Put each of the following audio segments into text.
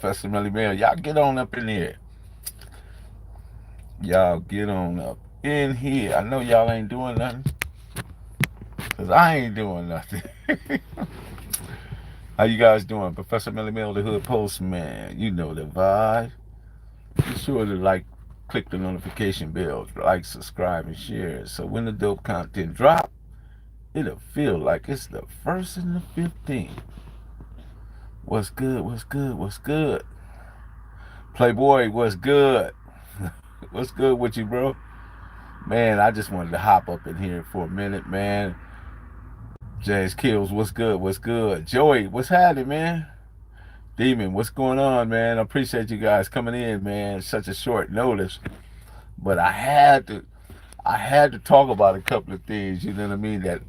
Professor Melly Mail. Y'all get on up in here. Y'all get on up in here. I know y'all ain't doing nothing, because I ain't doing nothing. How you guys doing? Professor Melly Mail, the Hood Postman. You know the vibe. Be sure to click the notification bell, like, subscribe, and share. So when the dope content drop, it'll feel like it's the first and the 15th. What's good? What's good? What's good? Playboy, what's good? What's good with you, bro? Man, I just wanted to hop up in here for a minute, man. James Kills, what's good? What's good? Joey, what's happening, man? Demon, what's going on, man? I appreciate you guys coming in, man. Such a short notice, but I had to talk about a couple of things. You know what I mean?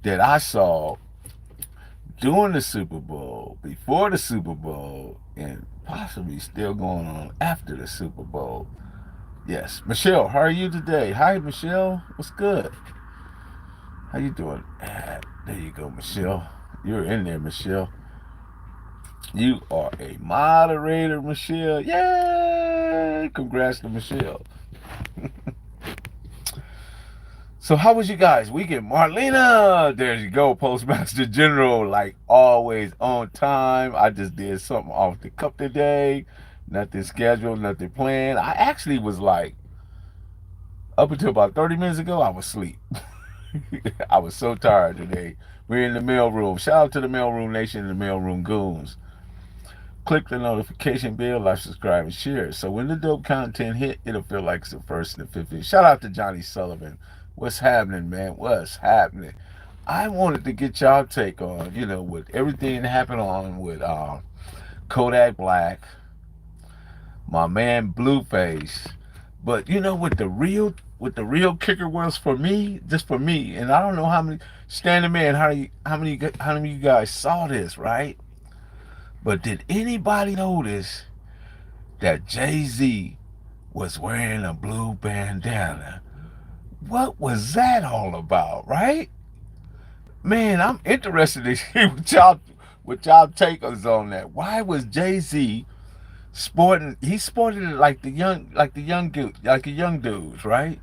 That I saw during the Super Bowl, before the Super Bowl, and possibly still going on after the Super Bowl. Yes, Michelle, how are you today? Hi, Michelle. What's good? How you doing? There you go, Michelle. You're in there, Michelle. You are a moderator, Michelle. Yay! Congrats to Michelle. So how was you guys' weekend? Marlena, there you go, Postmaster General, like always on time. I just did something off the cuff today. Nothing scheduled, nothing planned. I actually was up until about 30 minutes ago, I was asleep. I was so tired today. We're in the mailroom. Shout out to the Mailroom Nation and the Mailroom Goons. Click the notification bell, like, subscribe, and share. So when the dope content hit, it'll feel like it's the first and the 15th. Shout out to Johnny Sullivan. What's happening, man? What's happening? I wanted to get y'all take on, with everything that happened on with Kodak Black, my man Blueface. But what the real kicker was for me, just for me, and I don't know how many standing man, how many of you guys saw this, right? But did anybody notice that Jay-Z was wearing a blue bandana? What was that all about, right? Man, I'm interested to hear what y'all take us on that. Why was Jay-Z sporting? He sported it like the young dudes, right?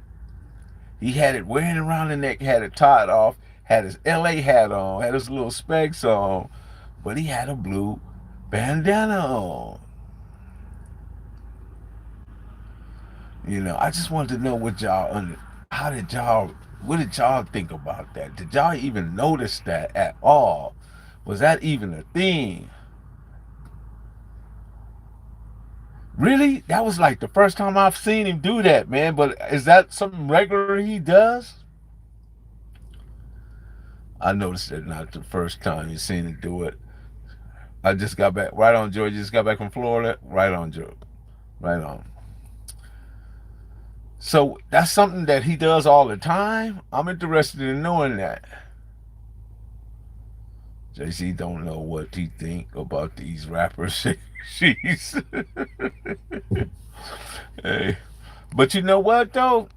He had it wearing around the neck, had it tied off, had his LA hat on, had his little specs on, but he had a blue bandana on. I just wanted to know what did y'all think about that? Did y'all even notice that at all? Was that even a thing? Really? That was like the first time I've seen him do that, man. But is that something regular he does? I noticed that not the first time you seen him do it. I just got back. Right on, George. You just got back from Florida. Right on, George. Right on. So that's something that he does all the time. I'm interested in knowing that. JC don't know what he think about these rappers. She's hey. But you know what though?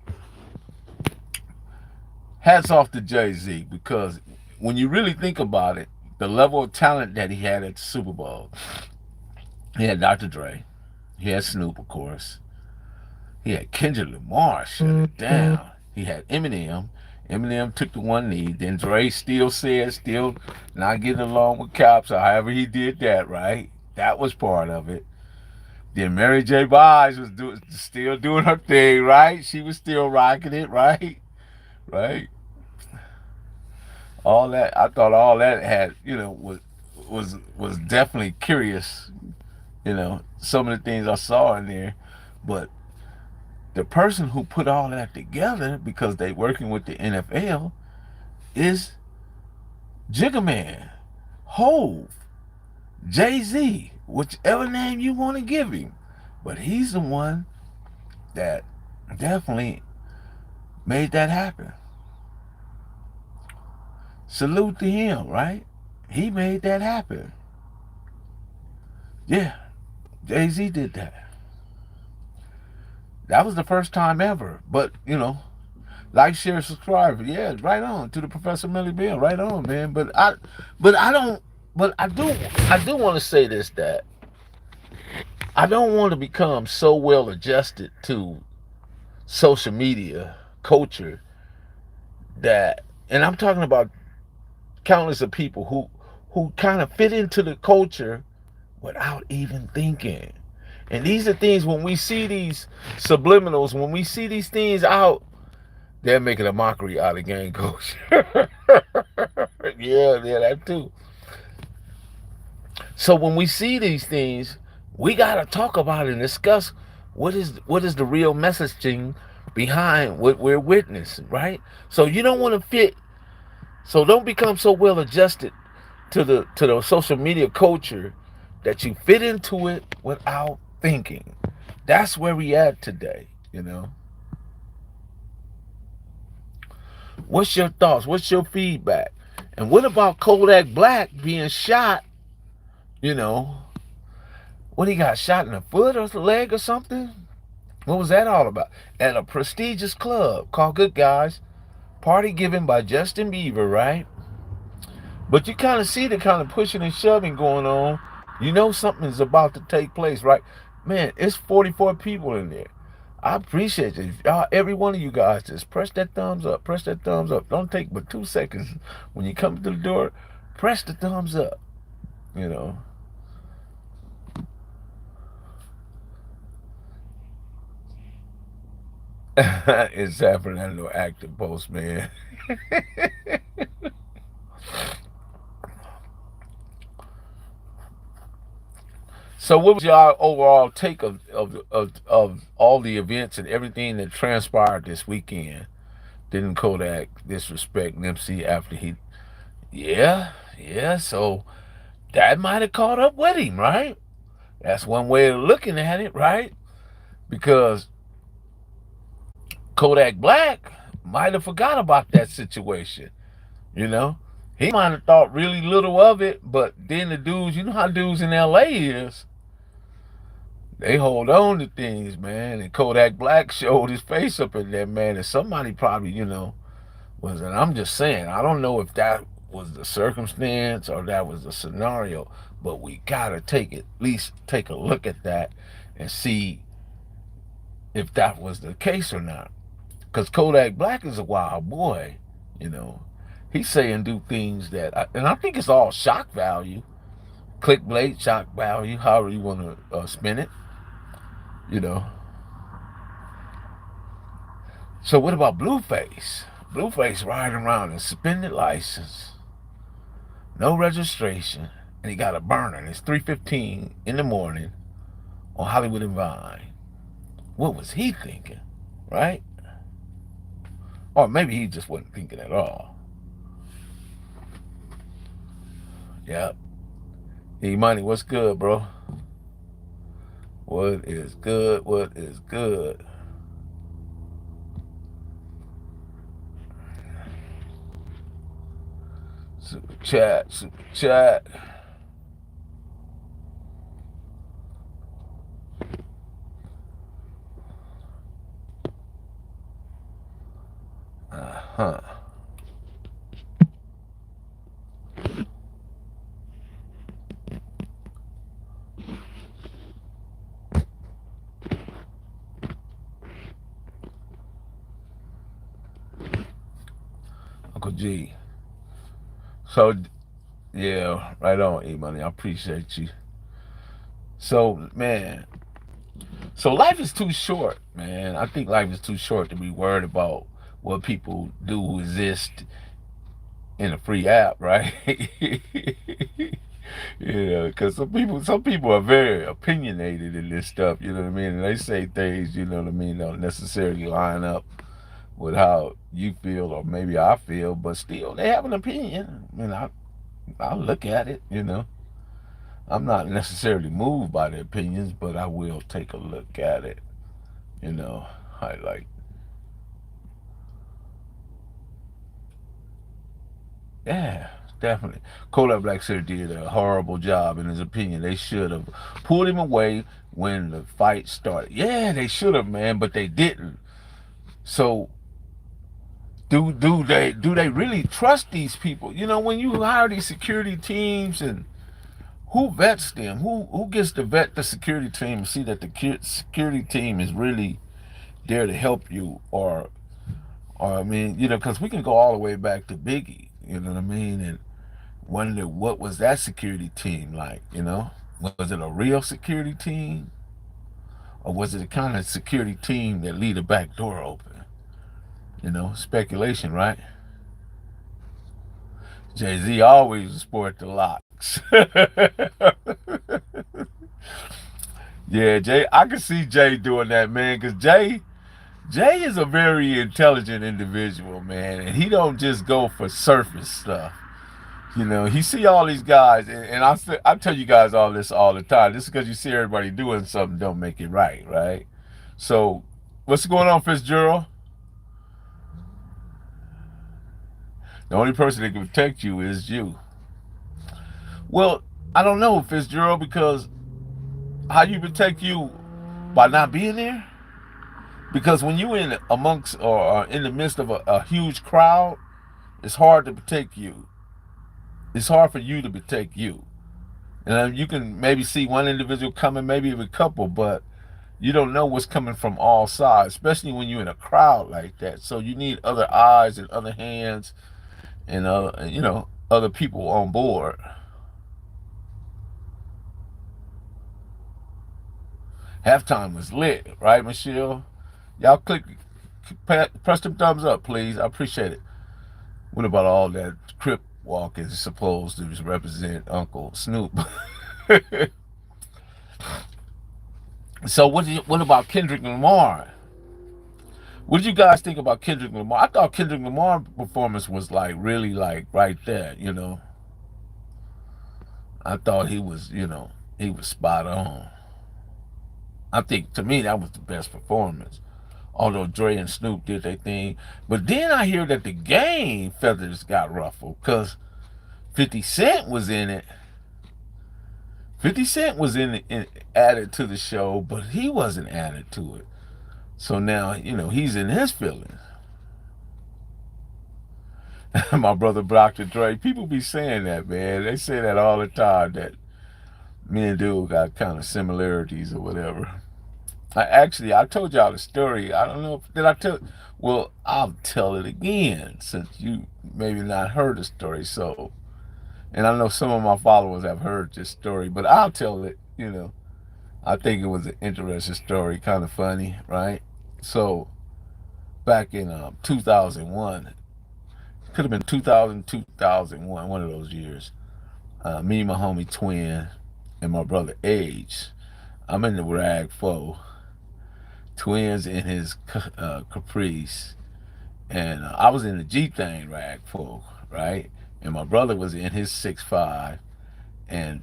Hats off to Jay-Z, because when you really think about it, the level of talent that he had at the Super Bowl. He had Dr. Dre. He had Snoop, of course. He had Kendrick Lamar shut it down. He had Eminem. Eminem took the one knee. Then Dre still not getting along with cops, or however he did that, right? That was part of it. Then Mary J. Blige was still doing her thing, right? She was still rocking it, right? Right? All that, I thought all that had, was definitely curious. Some of the things I saw in there. But the person who put all that together, because they working with the NFL, is Jigga Man, Hove, Jay-Z, whichever name you want to give him. But he's the one that definitely made that happen. Salute to him, right? He made that happen. Yeah, Jay-Z did that. That was the first time ever. But, like, share, subscribe. Yeah, right on to the Professor Millie Bill. Right on, man. But I do want to say this, that I don't want to become so well adjusted to social media culture that, and I'm talking about countless of people who kind of fit into the culture without even thinking. And these are things, when we see these subliminals, when we see these things out, they're making a mockery out of gang culture. Yeah, that too. So when we see these things, we gotta talk about it and discuss what is the real messaging behind what we're witnessing, right? So you don't want to fit. So don't become so well adjusted to the social media culture that you fit into it without thinking. That's where we at today, you know. What's your thoughts? What's your feedback? And what about Kodak Black being shot? You know, what, he got shot in the foot or the leg or something? What was that all about? At a prestigious club called Good Guys, party given by Justin Bieber, right? But you kind of see the kind of pushing and shoving going on. You know something's about to take place, right? Man, it's 44 people in there. I appreciate it. Y'all, every one of you guys, just press that thumbs up. Press that thumbs up. Don't take but 2 seconds. When you come to the door, press the thumbs up. You know. It's happening at no active post, man. So what was your overall take of all the events and everything that transpired this weekend? Didn't Kodak disrespect Nipsey after he? Yeah. So that might have caught up with him, right? That's one way of looking at it, right? Because Kodak Black might have forgot about that situation. You know, he might have thought really little of it, but then the dudes, you know how dudes in LA is, they hold on to things, man. And Kodak Black showed his face up in there, man. And somebody probably, was, and I'm just saying, I don't know if that was the circumstance or that was the scenario, but we gotta at least take a look at that and see if that was the case or not. Because Kodak Black is a wild boy, you know. He's saying do things that, and I think it's all shock value, clickbait, shock value, however you want to spin it, you know. So what about Blueface? Blueface riding around in suspended license, no registration, and he got a burner. And it's 3:15 in the morning on Hollywood and Vine. What was he thinking, right? Or maybe he just wasn't thinking at all. Yep. E-Money, what's good, bro? What is good? What is good? Super chat, super chat. Uh-huh. Uncle G. So, yeah, right on, E-Money. I appreciate you. So, man, so life is too short, man. I think life is too short to be worried about what people do who exist in a free app, right? Because some people are very opinionated in this stuff, you know what I mean? And they say things, you know what I mean, don't necessarily line up with how you feel or maybe I feel, but still they have an opinion. I mean, I'll look at it, you know. I'm not necessarily moved by the opinions, but I will take a look at it, you know. I like, yeah, definitely. Kodak Black said did a horrible job in his opinion. They should have pulled him away when the fight started. Yeah, they should have, man, but they didn't. So do they really trust these people? You know, when you hire these security teams and who vets them? Who gets to vet the security team and see that the security team is really there to help you, or I mean, because we can go all the way back to Biggie. You know what I mean? And wonder what was that security team like? Was it a real security team, or was it a kind of security team that leave the back door open? Speculation, right? Jay-Z always sport the locks. Yeah, Jay, I can see Jay doing that, man, because Jay is a very intelligent individual, man, and he don't just go for surface stuff. He see all these guys, and I tell you guys all this all the time. This is because you see everybody doing something, don't make it right, right? So, what's going on, Fitzgerald? The only person that can protect you is you. Well, I don't know, Fitzgerald, because how you protect you by not being there? Because when you in amongst or in the midst of a huge crowd, it's hard to protect you. It's hard for you to protect you. And you can maybe see one individual coming, maybe even a couple, but you don't know what's coming from all sides, especially when you're in a crowd like that. So you need other eyes and other hands and other people on board. Halftime was lit, right, Michelle? Y'all press them thumbs up, please. I appreciate it. What about all that Crip walk is supposed to represent Uncle Snoop? So what about Kendrick Lamar? What did you guys think about Kendrick Lamar? I thought Kendrick Lamar's performance was like really like right there. I thought he was spot on. I think to me that was the best performance. Although Dre and Snoop did their thing. But then I hear that the Game feathers got ruffled because 50 Cent was in it. 50 Cent was added to the show, but he wasn't added to it. So now, he's in his feelings. My brother Dr. Dre, people be saying that, man. They say that all the time, that me and dude got kind of similarities or whatever. I told y'all the story. I don't know, did I tell? Well, I'll tell it again since you maybe not heard the story. So, and I know some of my followers have heard this story, but I'll tell it. I think it was an interesting story, kind of funny, right? So, back in 2001, could have been 2000, 2001, one of those years. Me, my homie Twin, and my brother Age. I'm in the Rag 4. Twins in his Caprice, and I was in the G-Thing Rag 4, right? And my brother was in his 6'5", and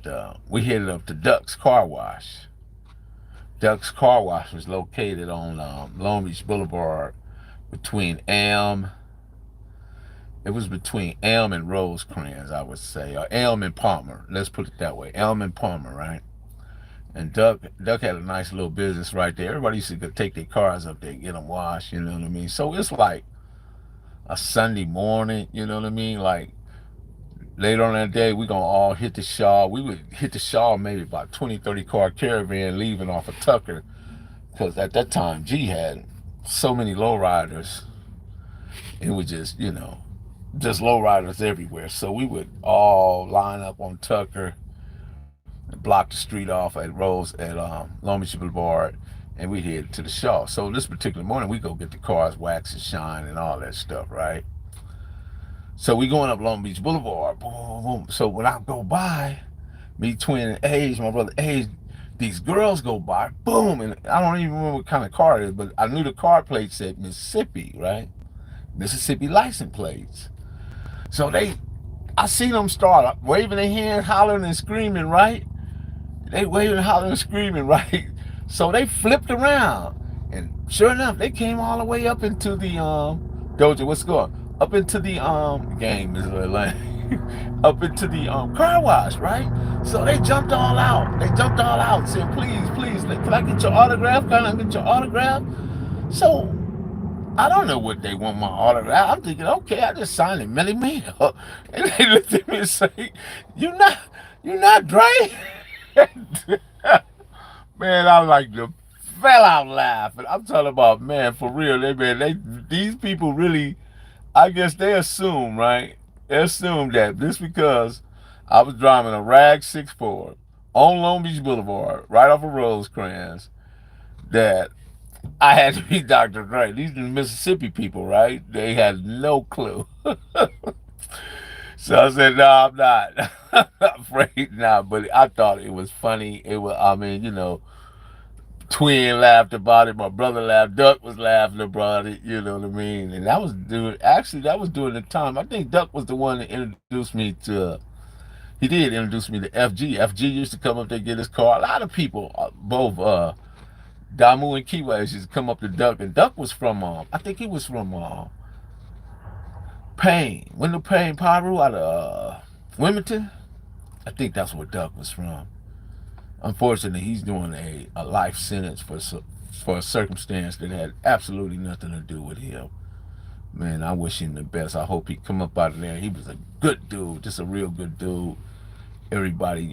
we headed up to Duck's Car Wash. Duck's Car Wash was located on Long Beach Boulevard between Elm. It was between Elm and Rosecrans, I would say, or Elm and Palmer. Let's put it that way, Elm and Palmer, right? And Duck had a nice little business right there. Everybody used to go take their cars up there, get them washed, you know what I mean? So it's like a Sunday morning, you know what I mean? Like later on that day, we going to all hit the Shaw. We would hit the Shaw maybe about 20, 30 car caravan leaving off of Tucker. Because at that time, G had so many lowriders. It was just, just lowriders everywhere. So we would all line up on Tucker, block the street off at Long Beach Boulevard, and we head to the Shaw. So this particular morning, we go get the cars wax and shine and all that stuff, right? So we going up Long Beach Boulevard, boom, boom, boom. So when I go by, me, Twin, and Age, my brother Age, these girls go by, boom, and I don't even remember what kind of car it is, but I knew the car plate said Mississippi, right? Mississippi license plates. So I seen them start waving their hands, hollering and screaming, right? They waving, hollering, and screaming, right? So they flipped around, and sure enough, they came all the way up into the Doja. What's going? Up into the game is like up into the car wash, right? So they jumped all out. They jumped all out, saying, "Please, please, can I get your autograph? Can I get your autograph?" So I don't know what they want my autograph. I'm thinking, okay, I just signed it, Millie Mail. And they looked at me and say, You not Dre? Man, I like to fell out laughing. I'm talking about, man, for real. These people really, I guess they assume, right? They assume that just because I was driving a Rag 6 4 on Long Beach Boulevard, right off of Rosecrans, that I had to be Dr. Dre. These are Mississippi people, right? They had no clue. So I said, no, I'm not. I'm not afraid not. But I thought it was funny. It was, I mean, Twin laughed about it. My brother laughed. Duck was laughing about it. You know what I mean? And that was during the time. I think Duck was the one that introduced me to. He did introduce me to FG. FG used to come up there and get his car. A lot of people, both Damu and Kiwa, used to come up to Duck. And Duck was from, I think he was from Payne. Wendell Payne Pyro out of Wilmington. I think that's where Duck was from. Unfortunately, he's doing a life sentence for a circumstance that had absolutely nothing to do with him. Man, I wish him the best. I hope he come up out of there. He was a good dude, just a real good dude. Everybody,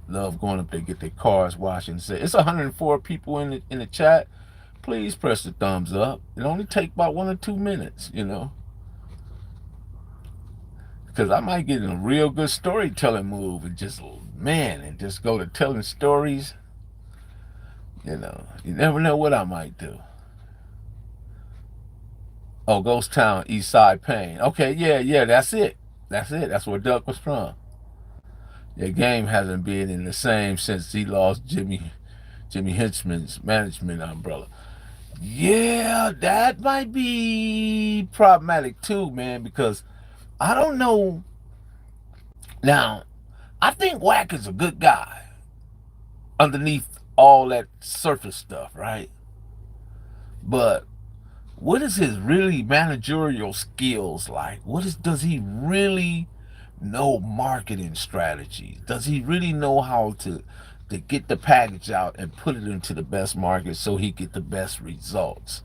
love going up there, get their cars washed and say it's 104 people in the chat. Please press the thumbs up. It only take about 1 or 2 minutes. Because I might get in a real good storytelling move and just go to telling stories. You never know what I might do. Oh, Ghost Town, East Side Pain. Okay, yeah, that's it. That's it. That's where Duck was from. The game hasn't been in the same since he lost Jimmy Hinchman's management umbrella. Yeah, that might be problematic too, man, because I don't know. Now, I think Wack is a good guy underneath all that surface stuff, right? But what is his really managerial skills like? Does he really know marketing strategies? Does he really know how to get the package out and put it into the best market so he get the best results?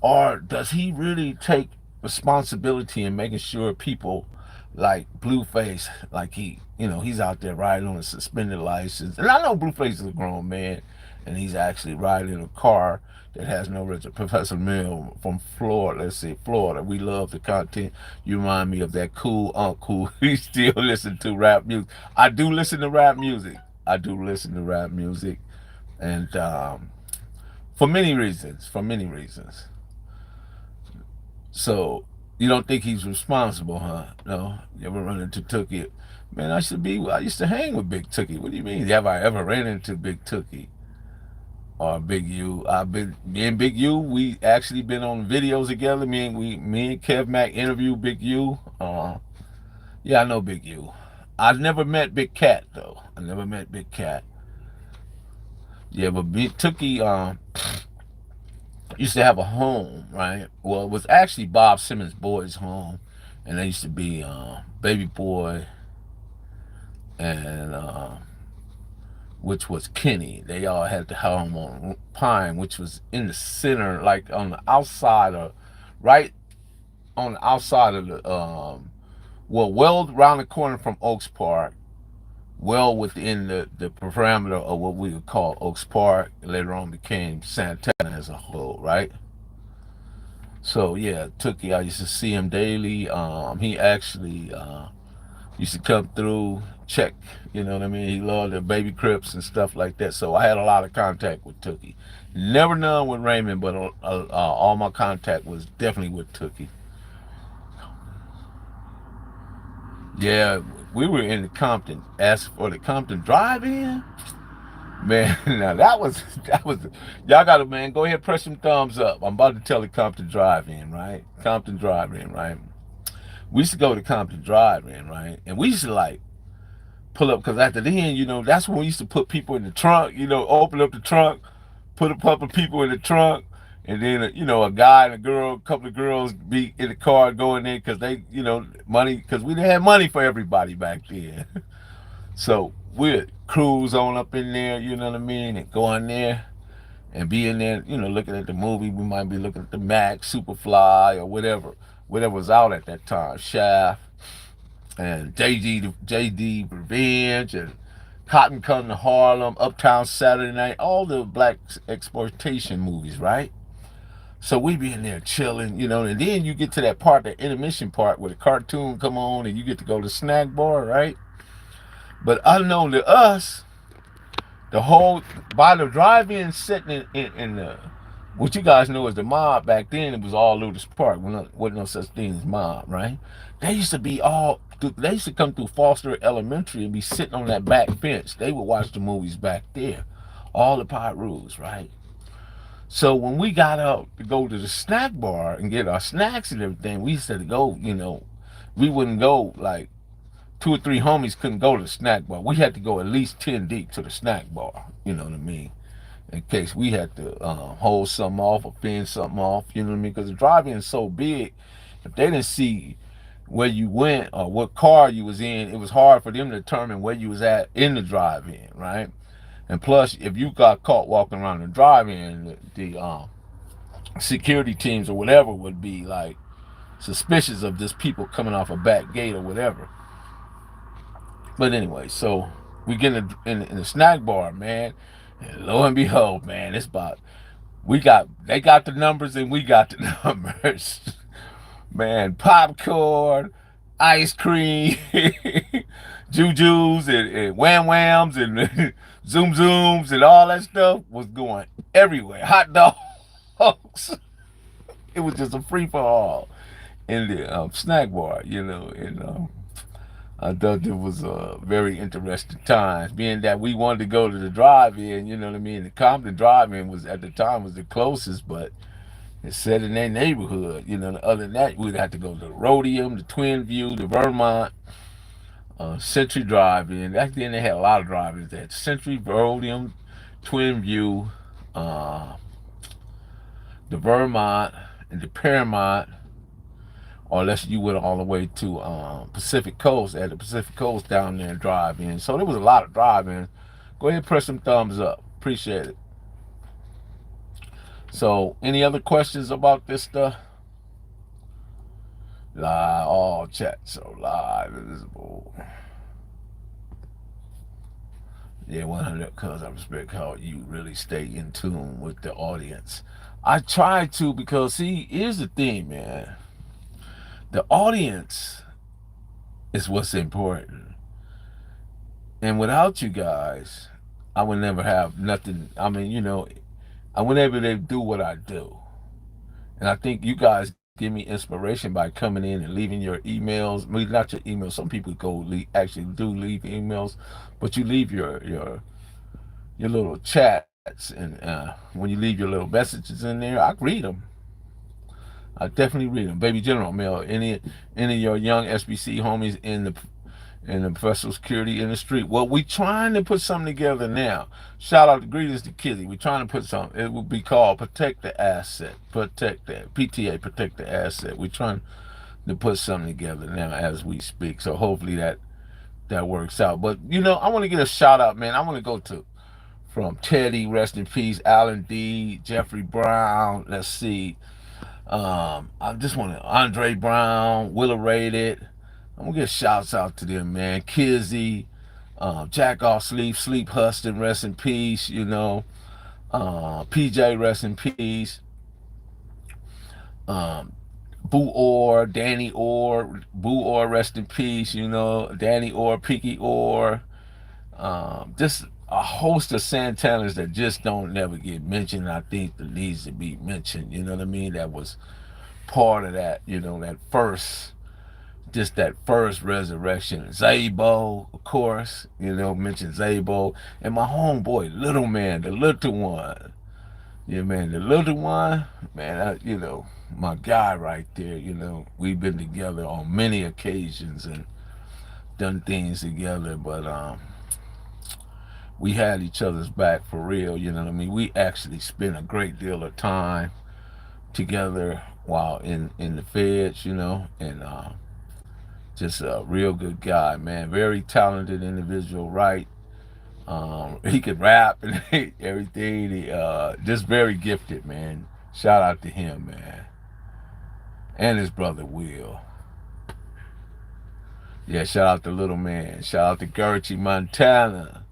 Or does he really take responsibility in making sure people like Blueface, like he's out there riding on a suspended license. And I know Blueface is a grown man, and he's actually riding in a car that has no register. Professor Mill from Florida, let's say Florida. We love the content. You remind me of that cool uncle. He still listen to rap music. I do listen to rap music. And for many reasons. So you don't think he's responsible, huh? No. You ever run into Tookie? Man, I used to hang with Big Tookie. What do you mean? Have I ever ran into Big Tookie or Big U? Me and Big U, we actually been on videos together. Me and Kev Mack interviewed Big U. Yeah, I know Big U. I've never met Big Cat though. I never met Big Cat. Yeah, but Big Tookie used to have a home, right? Well, it was actually Bob Simmons' boy's home, and they used to be Baby Boy and which was Kenny. They all had the home on Pine, which was in the center, like on the outside of, right on the outside of the well around the corner from Oaks Park, well within the parameter of what we would call Oaks Park. Later on became Santana as a whole, right? So yeah, Tookie, I used to see him daily. He actually used to come through, check, you know what I mean? He loved the baby Crips and stuff like that. So I had a lot of contact with Tookie. Never none with Raymond, but all my contact was definitely with Tookie. Yeah, we were in the Compton. As for the Compton drive-in, man, now that was y'all gotta, man, go ahead, press some thumbs up. I'm about to tell the Compton drive-in, right? Compton drive-in, right? We used to go to Compton drive-in, right? And we used to like pull up, because at the end, that's when we used to put people in the trunk, open up the trunk, put a couple of people in the trunk, and then, a guy and a girl, a couple of girls be in the car going in because they, money, because we didn't have money for everybody back then. So we'd cruise on up in there, you know what I mean, and go in there and be in there, looking at the movie. We might be looking at the Mac, Superfly, or whatever was out at that time, Shaft. and JD Revenge, and Cotton Come to Harlem, Uptown Saturday Night, all the black exploitation movies, right? So we be in there chilling, and then you get to that part, the intermission part, where the cartoon come on, and you get to go to the snack bar, right? But unknown to us, the whole by the drive-in sitting in the what you guys know as the mob back then, it was all Ludus Park. Wasn't no such thing as mob, right? They used to come through Foster Elementary and be sitting on that back bench. They would watch the movies back there, all the pot rules, right? So when we got up to go to the snack bar and get our snacks and everything, we used to go, we wouldn't go like two or three homies couldn't go to the snack bar. We had to go at least 10 deep to the snack bar, you know what I mean? In case we had to hold something off or fend something off, you know what I mean? Because the drive-in is so big, if they didn't see where you went or what car you was in, it was hard for them to determine where you was at in the drive-in, right? And plus, if you got caught walking around the drive-in, the security teams or whatever would be like suspicious of just people coming off a back gate or whatever. But anyway, so we get in the snack bar, man, and lo and behold, man, it's about they got the numbers and we got the numbers. Man, popcorn, ice cream, jujus and wham whams and zoom zooms and all that stuff was going everywhere. Hot dogs. It was just a free for all in the snack bar, and I thought it was a very interesting times, being that we wanted to go to the drive-in, you know what I mean? The Compton drive-in was at the time was the closest, but it's set in their neighborhood. Other than that, we'd have to go to the Rhodium, the Twin View, the Vermont, Century Drive-in. Back then they had a lot of drive-ins. They had Century, Rhodium, Twin View, uh, the Vermont, and the Paramount, or unless you went all the way to Pacific Coast, at the Pacific Coast down there and drive in. So there was a lot of drive-ins. Go ahead and press some thumbs up. Appreciate it. So, any other questions about this stuff? Live, all chat, so live, visible. Yeah, 100, because I respect how you really stay in tune with the audience. I try to, because, see, here's the thing, man. The audience is what's important. And without you guys, I would never have nothing. I mean, I would never be able to do what I do. And I think you guys give me inspiration by coming in and leaving your emails. I mean, not your emails. Some people actually do leave emails, but you leave your little chats, and when you leave your little messages in there, I read them. I definitely read them. Baby General Mail, any of your young SBC homies in the professional security industry. Well, we trying to put something together now. Shout out to Greetings to Kizzy. We trying to put something. It will be called Protect the Asset. Protect that. PTA, Protect the Asset. We trying to put something together now as we speak. So hopefully that works out. But I want to get a shout out, man. I want to go from Teddy, rest in peace, Alan D, Jeffrey Brown. Let's see. I just want to Andre Brown, Willa Rated. I'm gonna get shouts out to them, man. Kizzy, Jack Off Sleep Huston, rest in peace. PJ, rest in peace. Boo Orr, Danny Orr, Boo Orr, rest in peace. Danny Orr, Peaky Orr. Just a host of Santanas that just don't never get mentioned. I think that needs to be mentioned. You know what I mean? That was part of that. That first resurrection. Zabo, of course. Mention Zabo, and my homeboy, Little Man, the little one. Yeah, man, the little one, man. My guy right there. We've been together on many occasions and done things together, but we had each other's back for real. You know what I mean? We actually spent a great deal of time together while in the feds. And just a real good guy, man. Very talented individual, right? He could rap and everything. He, just very gifted, man. Shout out to him, man. And his brother Will. Yeah, shout out to Little Man. Shout out to Gertrude, Montana.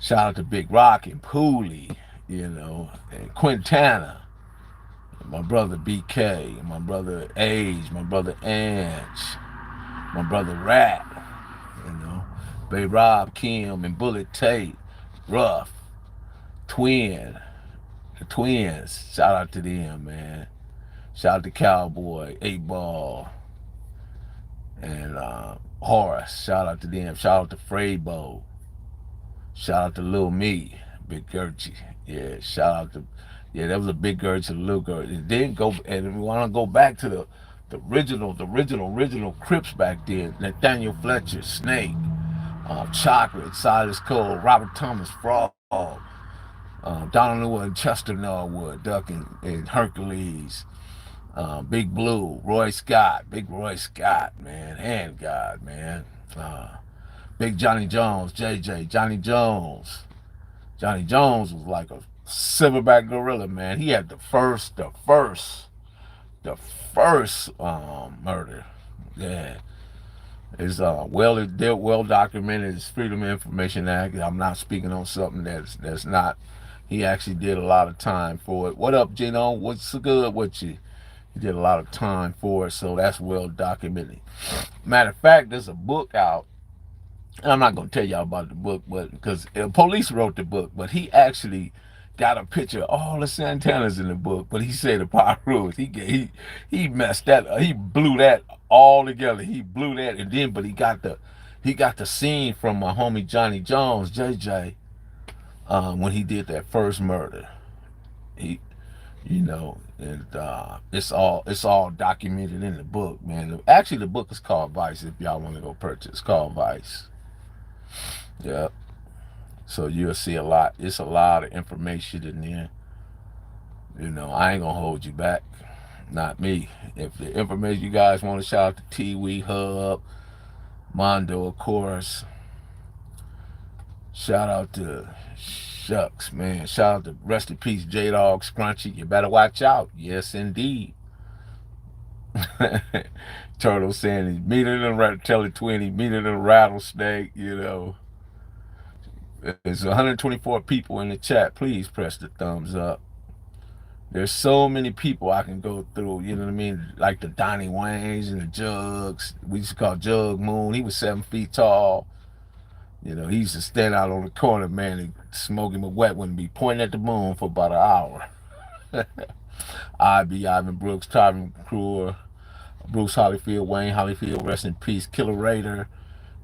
Shout out to Big Rock and Pooley, and Quintana. My brother BK, my brother Age, my brother Ange, my brother Rat, you know, Bay Rob, Kim, and Bullet Tate, Ruff, Twin, the twins. Shout out to them, man. Shout out to Cowboy, 8 Ball, and Horace. Shout out to them. Shout out to Fraybo. Shout out to Lil Me, Big Gertie. Yeah, shout out to, yeah, that was a big Gertie, a little Gertie. It didn't go, and we want to go back to the original Crips back then. Nathaniel Fletcher, Snake, Chocolate, Silas Cole, Robert Thomas, Frog, Donald Norwood, Chester Norwood, Duck and Hercules, Big Blue, Roy Scott, Big Roy Scott, man, Hand God, man. Big Johnny Jones, JJ, Johnny Jones. Johnny Jones was like a silverback gorilla, man. He had the first murder. Yeah. It's well documented. It's Freedom of Information Act. I'm not speaking on something that's not. He actually did a lot of time for it. What up, Gino? What's so good with you? He did a lot of time for it, so that's well documented. Matter of fact, there's a book out. And I'm not gonna tell y'all about the book, but because police wrote the book, but he actually got a picture of all the Santanas in the book. But he said the Pyrus. He messed that up. He blew that all together. He blew that, and then but he got the scene from my homie Johnny Jones, JJ, when he did that first murder. He, and it's all documented in the book, man. Actually, the book is called Vice. If y'all want to go purchase, it's called Vice. Yeah. So you'll see a lot. It's a lot of information in there. I ain't gonna hold you back. Not me. If the information you guys want to shout out to T-Wee Hub, Mondo, of course. Shout out to Shucks, man. Shout out to rest in peace, J-Dog Scrunchy. You better watch out. Yes, indeed. Turtle saying meaner than tell it 20, meaner than a rattlesnake, There's 124 people in the chat. Please press the thumbs up. There's so many people I can go through, you know what I mean? Like the Donnie Waynes and the Jugs. We used to call Jug Moon. He was 7 feet tall. He used to stand out on the corner, man, and smoke him a wet one and be pointing at the moon for about an hour. Ivan Brooks, Tyrone Cruer, Bruce Holyfield, Wayne Holyfield, rest in peace, Killer Raider,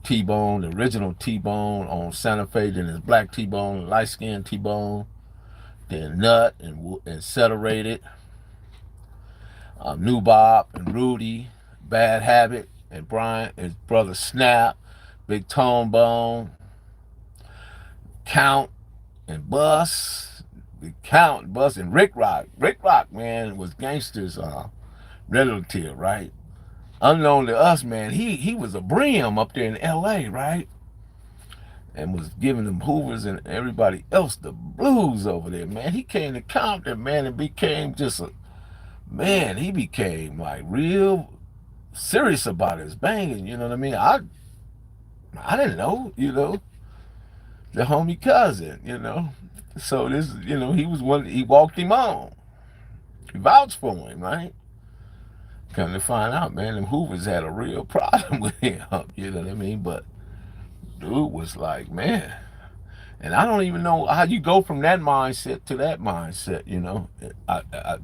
T-Bone, the original T-Bone on Santa Fe, then there's Black T-Bone, light-skinned T-Bone, then Nut and Ceterated, New Bob and Rudy, Bad Habit, and Brian, his brother Snap, Big Tone Bone, Count and Bus, Big Count, Bus, and Rick Rock. Rick Rock, man, was gangsters' relative, right? Unknown to us, man, he was a brim up there in L.A., right? And was giving them Hoovers and everybody else the blues over there, man. He came to Compton, man, and became he became like real serious about his banging, you know what I mean? I didn't know, the homie cousin, So this, he was he walked him on. He vouched for him, right? Come to find out, man, them Hoovers had a real problem with him, you know what I mean? But dude was like, man, and I don't even know how you go from that mindset to that mindset,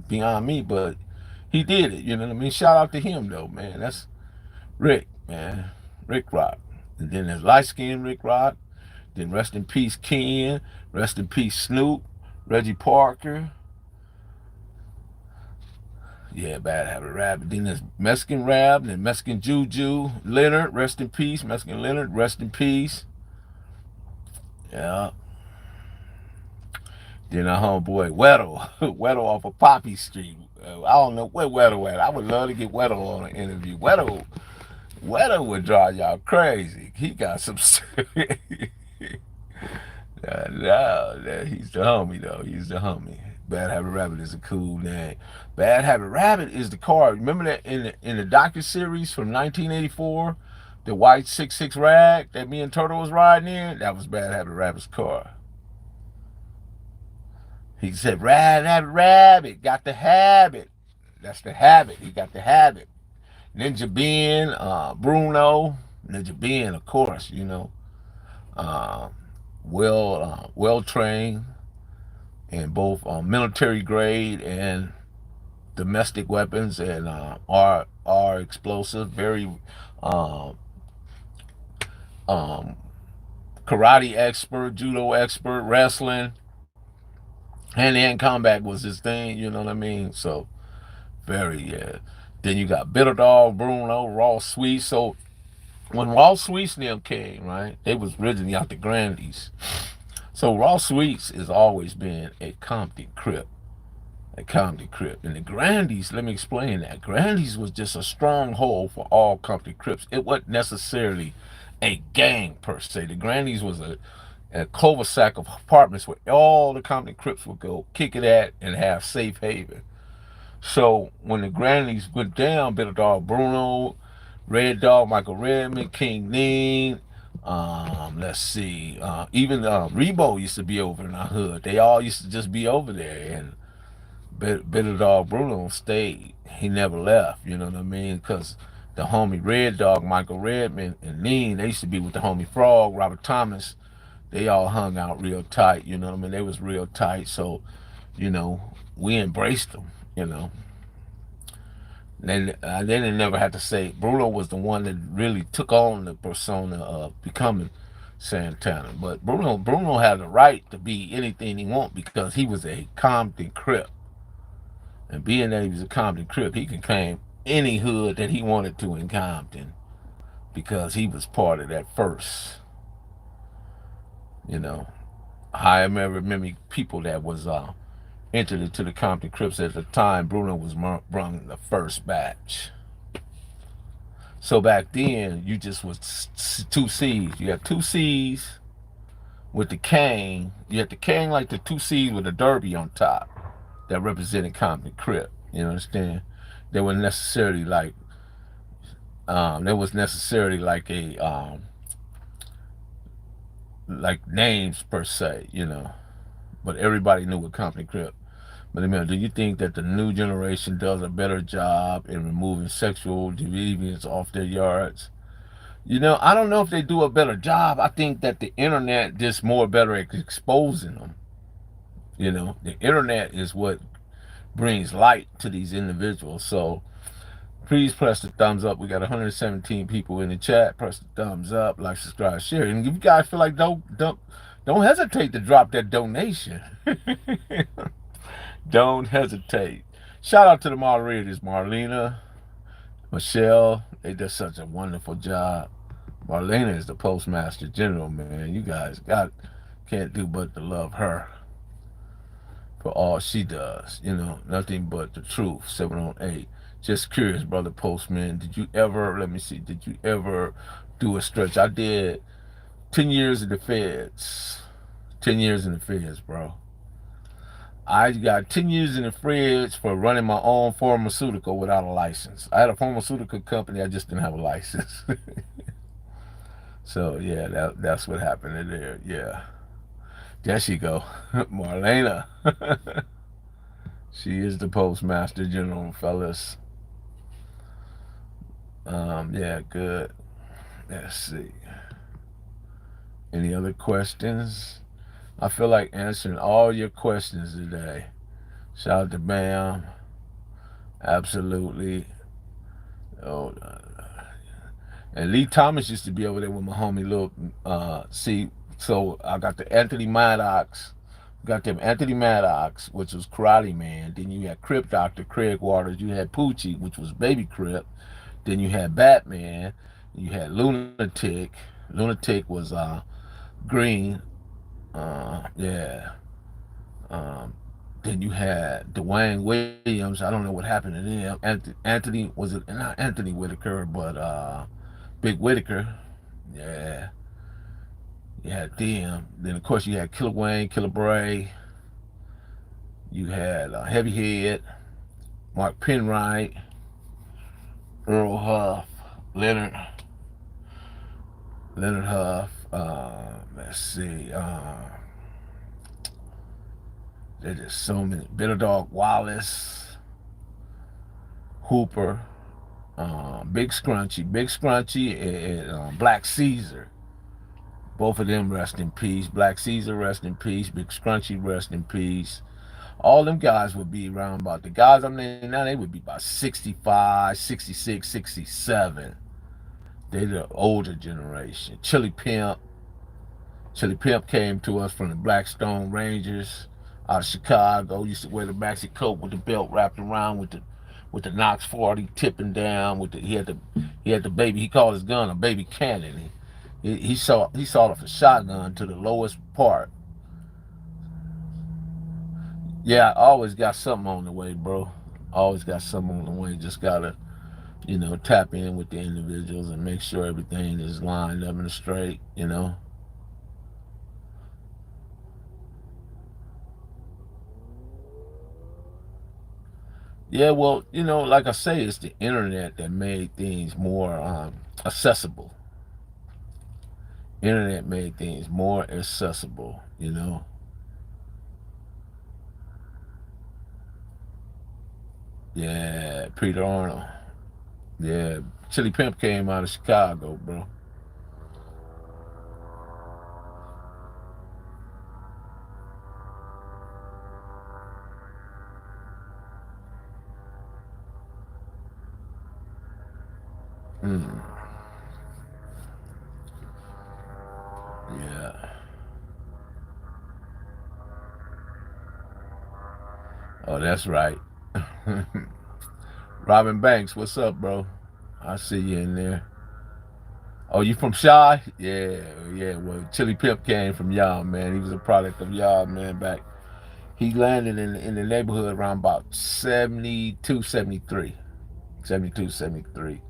beyond me, but he did it, you know what I mean? Shout out to him, though, man. That's Rick, man. Rick Rock. And then there's light-skinned Rick Rock. Then rest in peace, Ken. Rest in peace, Snoop. Reggie Parker. Yeah, Bad Habit Rap. Then there's Mexican Rap, then Mexican Juju. Leonard, rest in peace. Mexican Leonard, rest in peace. Yeah. Then our homeboy Weddle. Weddle off of Poppy Street. I don't know where Weddle at. I would love to get Weddle on an interview. Weddle would drive y'all crazy. He got some... No, he's the homie, though. He's the homie. Bad Habit Rabbit is a cool name. Bad Habit Rabbit is the car. Remember that in the docu-series from 1984, the white 66 rag that me and Turtle was riding in? That was Bad Habit Rabbit's car. He said, Rabbit, Rabbit, got the habit. That's the habit. He got the habit. Ninja Ben, Bruno, Ninja Ben, of course, you know, uh, well trained in both military grade and domestic weapons, and are explosive, very um, um, karate expert, judo expert, wrestling, hand-to-hand combat was his thing. You know what I mean? So very, yeah. Then you got Bitter Dog, Bruno, Raw Sweet. So when Raw Sweets and them came, right, they was originally out the Grannies. So Raw Sweets has always been a Compton Crip. A Compton Crip. And the Grannies, let me explain that. Grannies was just a stronghold for all Compton Crips. It wasn't necessarily a gang per se. The Grannies was a cul-de-sac of apartments where all the Compton Crips would go kick it at and have safe haven. So when the Grannies went down, Bitter Dog Bruno, Red Dog Michael Redman, King Neen, let's see, even Rebo used to be over in our hood. They all used to just be over there, and Bitter Dog Bruno stayed. He never left, you know what I mean? Because the homie Red Dog Michael Redman and Neen, they used to be with the homie Frog, Robert Thomas. They all hung out real tight, you know what I mean? They was real tight, so, you know, we embraced them, you know. And then they never had to say Bruno was the one that really took on the persona of becoming Santana. But Bruno had the right to be anything he want because he was a Compton Crip. And being that he was a Compton Crip, he can claim any hood that he wanted to in Compton because he was part of that first. You know, I remember people that was entered into the Compton Crips at the time. Bruno was brung the first batch. So back then, you just was two C's. You had two C's with the cane. You had the cane like the two C's with a derby on top that represented Compton Crip. You understand? They were necessarily like, there was necessarily like a like names per se, you know. But everybody knew what Compton Crip. But I mean, do you think that the new generation does a better job in removing sexual deviance off their yards? You know, I don't know if they do a better job. I think that the internet just more better at exposing them. You know, the internet is what brings light to these individuals. So please press the thumbs up. We got 117 people in the chat. Press the thumbs up, like, subscribe, share. And if you guys feel like don't hesitate to drop that donation. Don't hesitate. Shout out to the moderators, Marlena, Michelle. They did such a wonderful job. Marlena is the Postmaster General, man. You guys can't do but to love her for all she does. You know, nothing but the truth. 708. Just curious, brother Postman. Did you ever, let me see, did you ever do a stretch? I did 10 years in the feds. 10 years in the feds, bro. I got 10 years in the feds for running my own pharmaceutical without a license. I had a pharmaceutical company, I just didn't have a license. So, yeah, that's what happened there. Yeah. There she go. Marlena. She is the Postmaster General, fellas. Yeah, good. Let's see. Any other questions? I feel like answering all your questions today. Shout out to Bam. Absolutely. Oh, and Lee Thomas used to be over there with my homie Lil. See, so I got the Anthony Maddox. Got them Anthony Maddox, which was Karate Man. Then you had Crip Dr. Craig Waters. You had Poochie, which was Baby Crip. Then you had Batman. You had Lunatic. Lunatic was Green. Yeah. Then you had Dwayne Williams. I don't know what happened to them. Anthony was it not Anthony Whitaker, but Big Whitaker. Yeah. You had them. Then of course you had Killer Wayne, Killer Bray. You had Heavyhead, Mark Penwright, Earl Huff, Leonard Huff. Let's see. There's just so many. Bitter Dog Wallace, Hooper, Big Scrunchy, and Black Caesar. Both of them rest in peace. Black Caesar rest in peace. Big Scrunchy rest in peace. All them guys would be around about the guys I'm naming now. They would be about 65, 66, 67. They're the older generation. Chili Pimp came to us from the Blackstone Rangers out of Chicago. Used to wear the maxi coat with the belt wrapped around with the Knox 40 tipping down. He had the baby. He called his gun a baby cannon. He sawed off a shotgun to the lowest part. Yeah, I always got something on the way, bro. Always got something on the way. Just gotta, tap in with the individuals and make sure everything is lined up and straight. Yeah, well, like I say, it's the internet that made things more accessible. Internet made things more accessible. Yeah, Peter Arnold. Yeah, Chili Pimp came out of Chicago, bro. Mm, yeah. Oh, that's right. Robin Banks, what's up, bro? I see you in there. Oh, you from Shy? Yeah, yeah. Well, Chili Pimp came from y'all, man. He was a product of y'all, man. Back, he landed in the neighborhood around about 72, 73. 72, 73.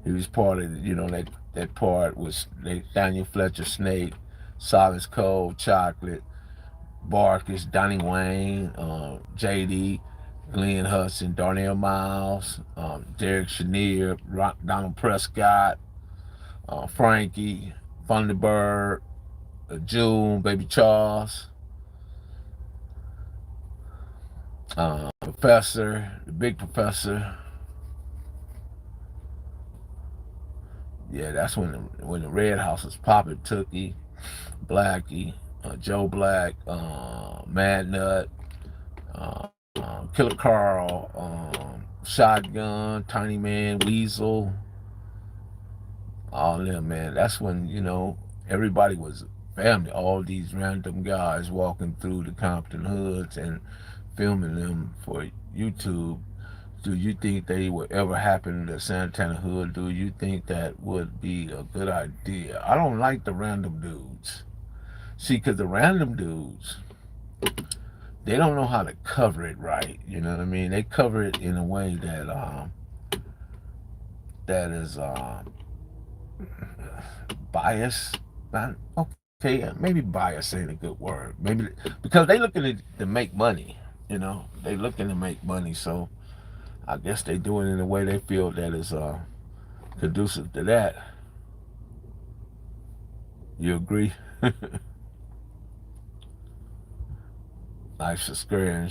He was part of, that part was Daniel Fletcher, Snake, Silence Code, Chocolate, Barkus, Donnie Wayne, JD, Glenn Hudson, Darnell Miles, Derek Chenier, Donald Prescott, Frankie, Thunderbird, June, Baby Charles, Professor, the Big Professor. Yeah, that's when the Red House was popping. Tookie, Blackie, Joe Black, Mad Nut, uh, Killer Carl, Shotgun, Tiny Man, Weasel, all them, man. That's when, everybody was family. All these random guys walking through the Compton hoods and filming them for YouTube. Do you think they would ever happen in the Santana hood? Do you think that would be a good idea? I don't like the random dudes. See, because the random dudes, they don't know how to cover it right. You know what I mean? They cover it in a way that is biased. Not okay. Maybe bias ain't a good word. Maybe because they looking to make money. They looking to make money. So I guess they do it in a way they feel that is conducive to that. You agree? Life's a square,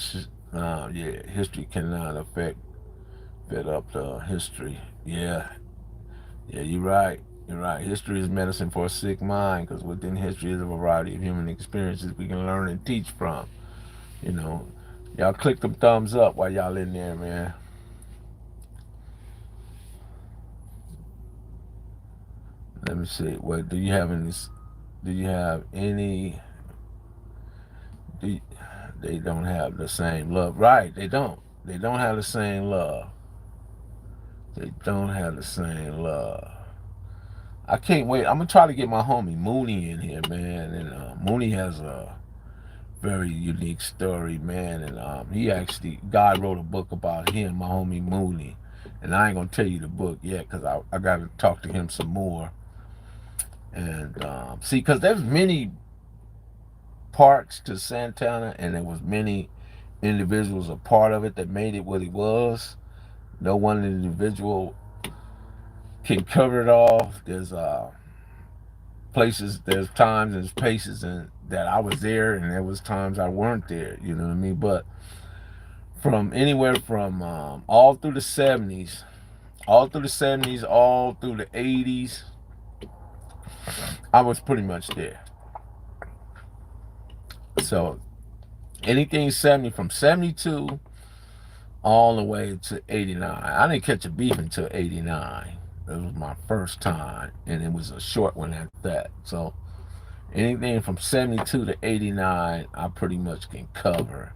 and yeah, history cannot fit up the history. Yeah, yeah, you're right. You're right. History is medicine for a sick mind, because within history is a variety of human experiences we can learn and teach from. You know, y'all click them thumbs up while y'all in there, man. Let me see. What do you have any? Do you have any? Do you, they don't have the same love, right? They don't. They don't have the same love. They don't have the same love. I can't wait. I'm gonna try to get my homie Mooney in here, man. And Mooney has a very unique story, man. And he actually, God wrote a book about him, my homie Mooney. And I ain't gonna tell you the book yet, because I got to talk to him some more. And see, because there's many parts to Santana, and there was many individuals a part of it that made it what it was. No one individual can cover it all. There's places, there's times, there's places and that I was there, and there was times I weren't there. You know what I mean? But from anywhere from all through the '70s, all through the '70s, all through the '80s, I was pretty much there. So anything '70, from '72 all the way to '89. I didn't catch a beef until '89. That was my first time, and it was a short one at that. So anything from '72 to '89, I pretty much can cover.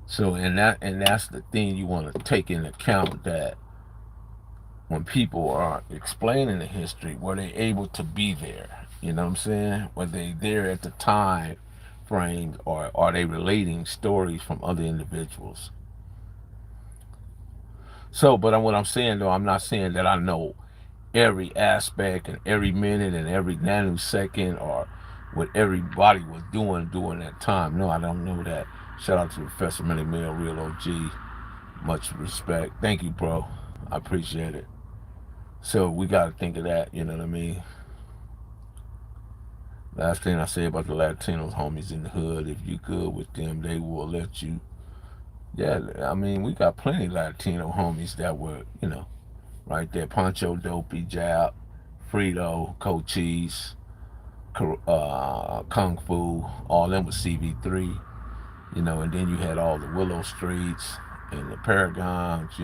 So that's the thing you want to take into account, that when people are explaining the history, were they able to be there? You know what I'm saying? Were they there at the time frame, or are they relating stories from other individuals? So, but what I'm saying though, I'm not saying that I know every aspect and every minute and every nanosecond or what everybody was doing during that time. No, I don't know that. Shout out to Professor Minnie Mill, real OG. Much respect. Thank you, bro. I appreciate it. So we got to think of that, you know what I mean? Last thing I say about the Latinos, homies in the hood, if you good with them, they will let you. Yeah, I mean, we got plenty of Latino homies that were, right there. Pancho, Dopey, Jab, Frito, Cochise, Kung Fu, all them was CV3, and then you had all the Willow Streets and the Paragons,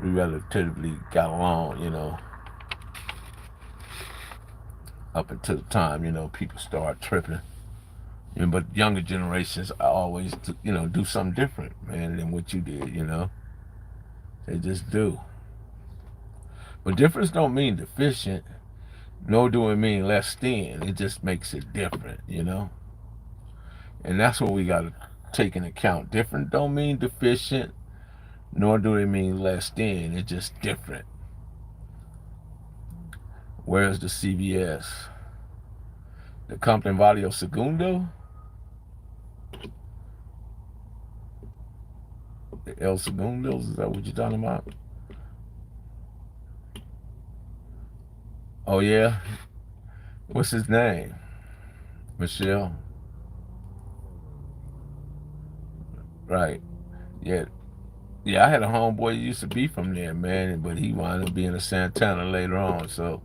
we relatively got along, up until the time, people start tripping. But younger generations always, do something different, man, than what you did, They just do. But difference don't mean deficient, nor do it mean less than. It just makes it different, And that's what we got to take into account. Different don't mean deficient, nor do it mean less than. It's just different. Where's the CVS? The Compton Vario Segundo? The El Segundos? Is that what you're talking about? Oh, yeah? What's his name? Michelle? Right. Yeah. Yeah, I had a homeboy who used to be from there, man, but he wound up being a Santana later on. So,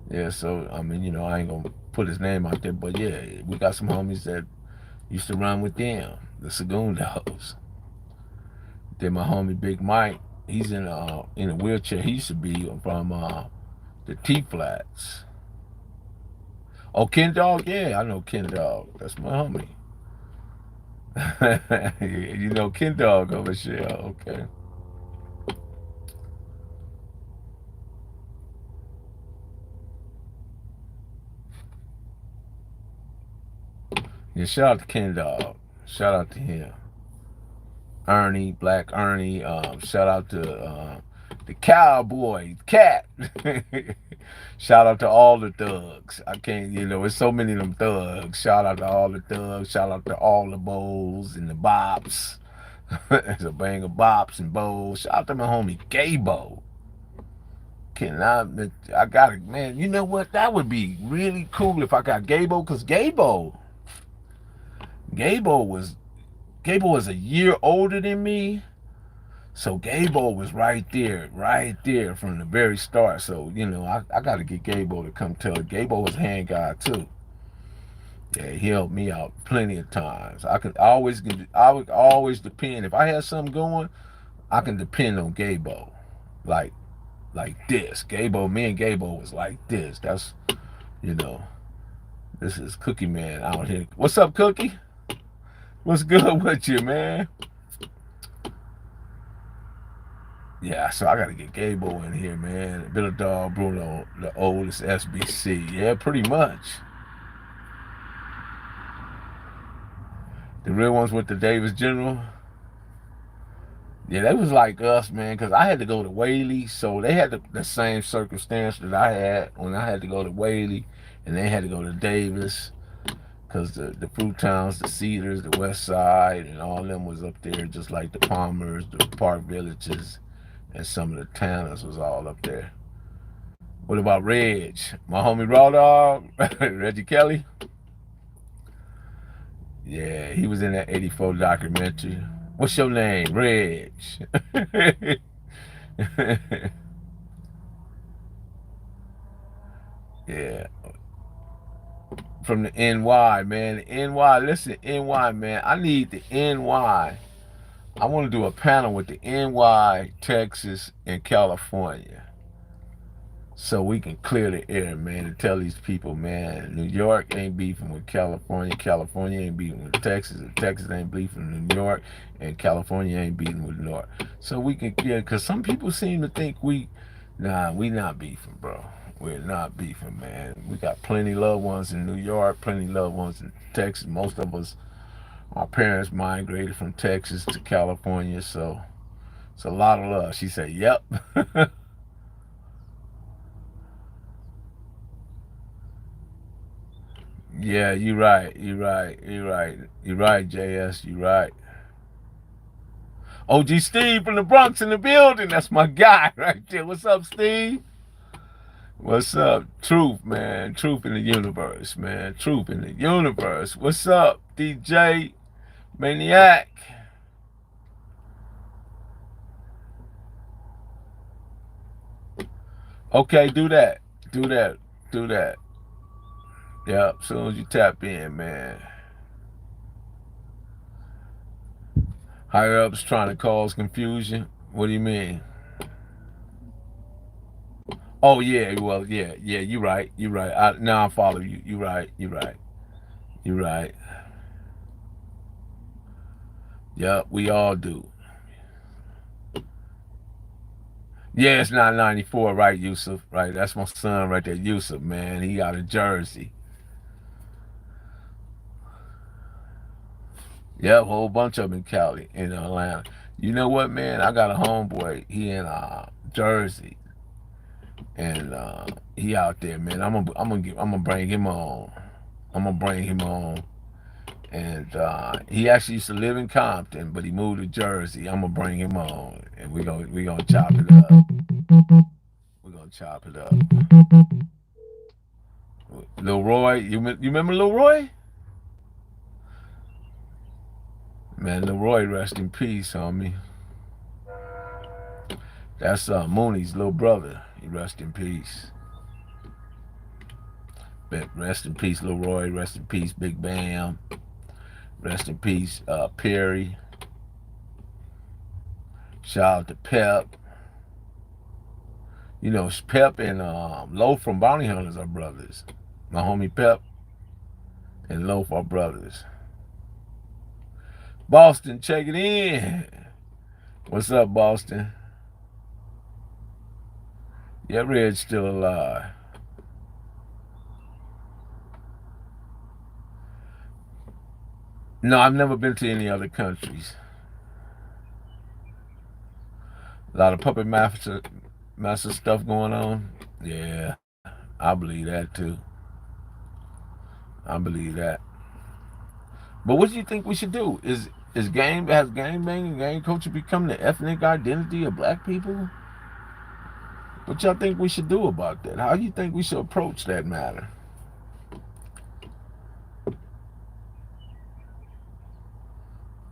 yeah, I mean, I ain't going to put his name out there, but yeah, we got some homies that used to run with them, the Segundos. Then my homie Big Mike, he's in a wheelchair. He used to be from the T-Flats. Oh, Ken Dog? Yeah, I know Ken Dog. That's my homie. You know Ken Dog over here. Okay. Yeah, shout out to Ken Dog. Shout out to him. Ernie, Black Ernie. Shout out to the Cowboy Cat. Shout out to all the thugs. I can't, it's so many of them thugs. Shout out to all the thugs. Shout out to all the Bows and the Bops. There's a bang of Bops and Bows. Shout out to my homie Gabo. I got it, man. You know what? That would be really cool if I got Gabo, because Gabo was a year older than me. So Gabo was right there from the very start. So, I got to get Gabo to come tell it. Gabo was a hand guy too. Yeah, he helped me out plenty of times. I would always depend. If I had something going, I can depend on Gabo. Like this. Me and Gabo was like this. That's, this is Cookie Man out here. What's up, Cookie? What's good with you, man? Yeah, so I gotta get Gabo in here, man. Bill Dog Bruno, the oldest SBC. Yeah, pretty much. The real ones with the Davis General. Yeah, they was like us, man, because I had to go to Whaley, so they had the same circumstance that I had when I had to go to Whaley, and they had to go to Davis. because the fruit towns, the Cedars, the West Side, and all them was up there, just like the Palmers, the Park Villages, and some of the Tanners was all up there. What about Reg? My homie Raw Dog, Reggie Kelly? Yeah, he was in that 84 documentary. What's your name? Reg. Yeah. From the NY, man. The NY, listen, NY, man. I need the NY. I want to do a panel with the NY, Texas, and California, so we can clear the air, man, and tell these people, man, New York ain't beefing with California, California ain't beefing with Texas, and Texas ain't beefing with New York, and California ain't beefing with New York. So we can, yeah, because some people seem to think we not beefing, bro. We're not beefing, man. We got plenty loved ones in New York, plenty loved ones in Texas. Most of us, our parents migrated from Texas to California, so it's a lot of love. She said, yep. Yeah, you're right. You're right. You're right. You're right, JS. You're right. OG Steve from the Bronx in the building. That's my guy right there. What's up, Steve? What's up? Truth, man. Truth in the universe, man. Truth in the universe. What's up, DJ Maniac? Okay, do that. Do that. Do that. Yep, as soon as you tap in, man. Higher ups trying to cause confusion. What do you mean? Oh yeah, well yeah, you're right, you're right. Now I follow you. You're right, you're right, you're right. Yep, we all do. Yeah, it's not 94, right, Yusuf? Right, that's my son right there, Yusuf, man. He out of Jersey. Yep, whole bunch of them in Cali, in Atlanta. You know what, man? I got a homeboy. He in Jersey, and he out there, man. I'm gonna bring him on. I'm gonna bring him on. And he actually used to live in Compton, but he moved to Jersey. I'm gonna bring him on, and we gonna chop it up. We're gonna chop it up. Lil Roy, you remember Lil Roy? Man, Lil Roy, rest in peace, homie. That's Mooney's little brother. He rest in peace. Rest in peace, Lil Roy. Rest in peace, Big Bam. Rest in peace, Perry. Shout out to Pep. You know, Pep and Loaf from Bounty Hunters are brothers. My homie Pep and Loaf are brothers. Boston, check it in. What's up, Boston? Yeah, Red's still alive. No, I've never been to any other countries. A lot of puppet master stuff going on. Yeah, I believe that too. I believe that. But what do you think we should do? Is game has game banging, game culture become the ethnic identity of black people? What y'all think we should do about that? How do you think we should approach that matter?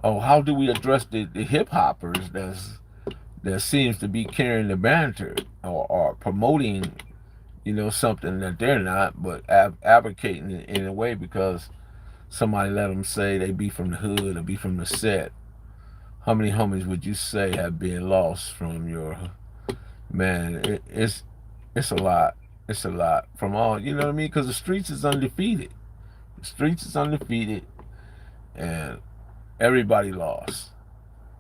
Oh, how do we address the hip hoppers that seems to be carrying the banter or promoting, something that they're not, but advocating in a way because somebody let them say they be from the hood or be from the set. How many homies would you say have been lost from your man? It's a lot. It's a lot from all, you know what I mean? Because the streets is undefeated. The streets is undefeated, and everybody lost.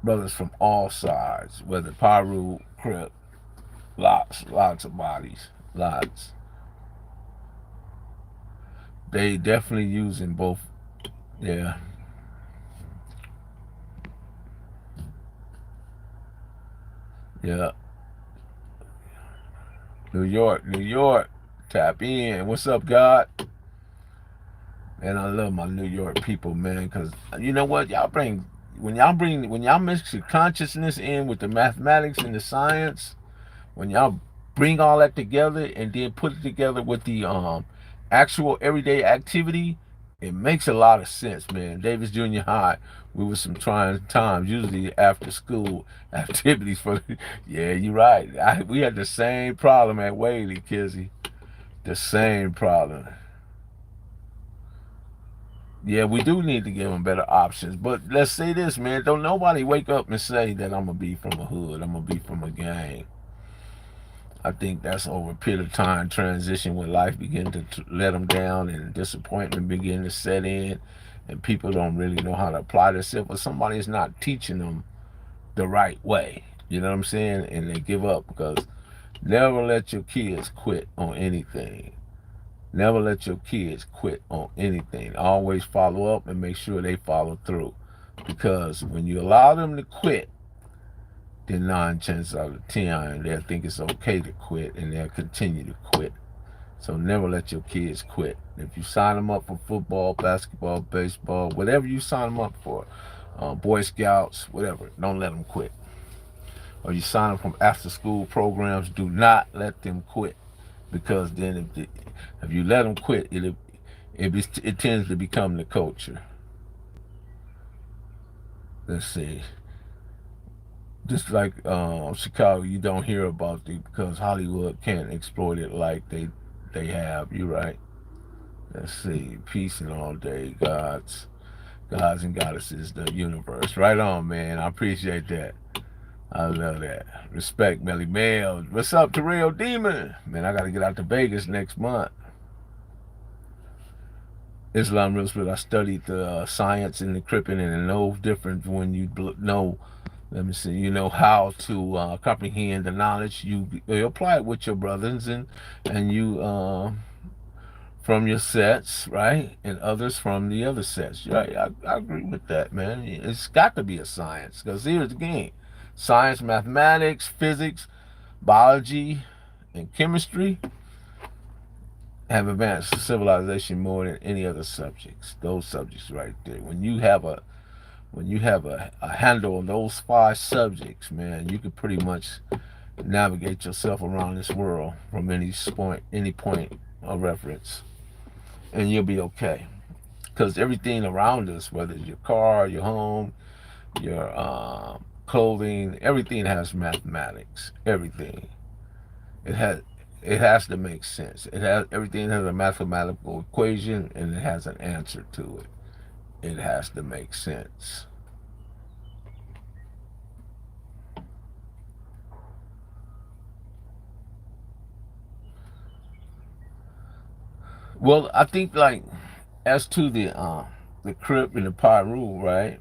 Brothers from all sides, whether Pyru, Crip, lots of bodies, lots. They definitely using both. Yeah. Yeah. New York, New York. Tap in. What's up, God? Man, I love my New York people, man, because you know what? When y'all mix your consciousness in with the mathematics and the science, when y'all bring all that together and then put it together with the actual everyday activity, it makes a lot of sense, man. Davis Junior High, we were some trying times, usually after school activities for. Yeah, you're right. We had the same problem at Whaley, Kizzy. The same problem. Yeah, we do need to give them better options. But let's say this, man. Don't nobody wake up and say that I'm gonna be from a hood. I'm gonna be from a gang. I think that's over a period of time transition when life begin to let them down and disappointment begin to set in, and people don't really know how to apply themselves. Or somebody is not teaching them the right way. You know what I'm saying? And they give up because never let your kids quit on anything. Never let your kids quit on anything. Always follow up and make sure they follow through. Because when you allow them to quit, then 9 chances out of 10, they'll think it's okay to quit and they'll continue to quit. So never let your kids quit. If you sign them up for football, basketball, baseball, whatever you sign them up for, Boy Scouts, whatever, don't let them quit. Or you sign them from after school programs, do not let them quit. Because then if you let them quit, it tends to become the culture. Let's see. Just like Chicago, you don't hear about it because Hollywood can't exploit it like they have. You're right. Let's see. Peace and all day, gods and goddesses, the universe. Right on, man. I appreciate that. I love that. Respect, Melly Mel. What's up, Terrell Demon? Man, I gotta get out to Vegas next month. Islam real split. I studied the science and the cripping, and no difference when you know. Let me see. You know how to comprehend the knowledge. You apply it with your brothers and you from your sets, right, and others from the other sets. Right. I agree with that, man. It's got to be a science because here's the game: science, mathematics, physics, biology, and chemistry have advanced civilization more than any other subjects. Those subjects right there. When you have a handle on those 5 subjects, man, you can pretty much navigate yourself around this world from any point of reference, and you'll be okay. Because everything around us, whether it's your car, your home, your clothing, everything has mathematics. Everything. It has it has to make sense. Everything has a mathematical equation and it has an answer to it. It has to make sense. Well, I think like as to the Crip and the Pyru, right?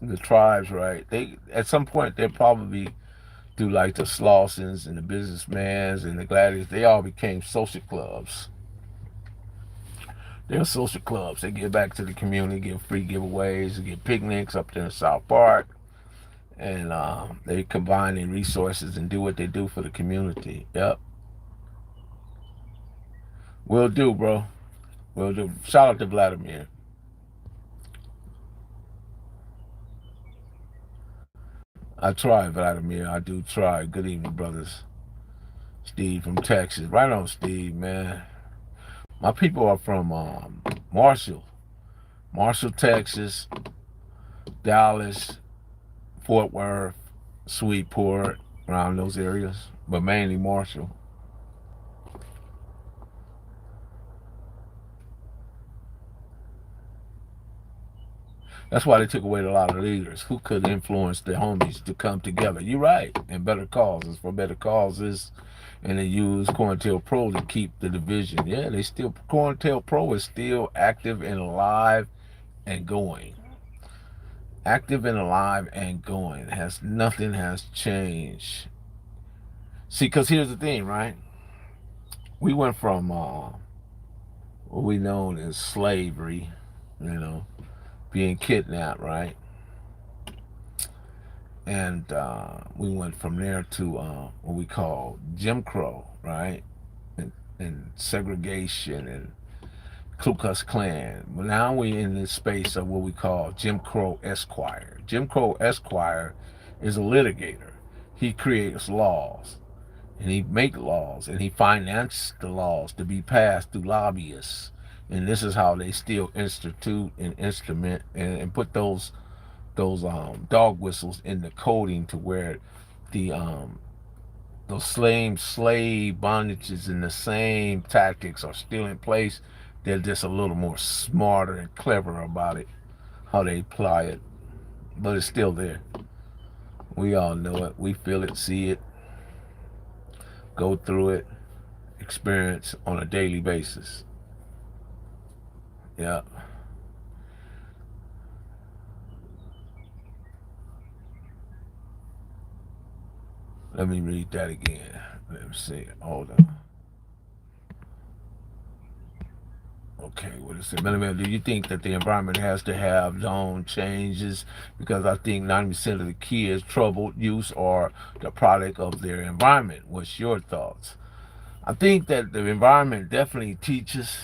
The tribes, right? They at some point they probably do like the Slawsons and the Businessmans and the Gladiators. They all became social clubs. They're social clubs. They give back to the community, give free giveaways, give picnics up there in South Park, and they combine their resources and do what they do for the community. Yep, will do, bro. Will do. Shout out to Vladimir. I try, Vladimir. I do try. Good evening, brothers. Steve from Texas. Right on, Steve, man. My people are from Marshall, Texas, Dallas, Fort Worth, Sweetport, around those areas, but mainly Marshall. That's why they took away a lot of leaders who could influence the homies to come together. You're right, and better causes for better causes, and they use Cointelpro to keep the division. Yeah, they still Cointelpro is still active and alive and going. Active and alive and going. Nothing has changed. See, because here's the thing, right? We went from what we known as slavery, you know, being kidnapped, right? And we went from there to what we call Jim Crow, right? And segregation and Ku Klux Klan. But now we're in this space of what we call Jim Crow Esquire. Jim Crow Esquire is a litigator. He creates laws, and he make laws, and he financed the laws to be passed through lobbyists. And this is how they still institute and instrument and put those dog whistles in the coding to where the those slave bondages and the same tactics are still in place. They're just a little more smarter and clever about it, how they apply it, but it's still there. We all know it. We feel it, see it, go through it, experience on a daily basis. Yeah. Let me read that again. Let me see. Hold on. Okay, what is it? Do you think that the environment has to have zone changes? Because I think 90% of the kids' troubled use are the product of their environment. What's your thoughts? I think that the environment definitely teaches,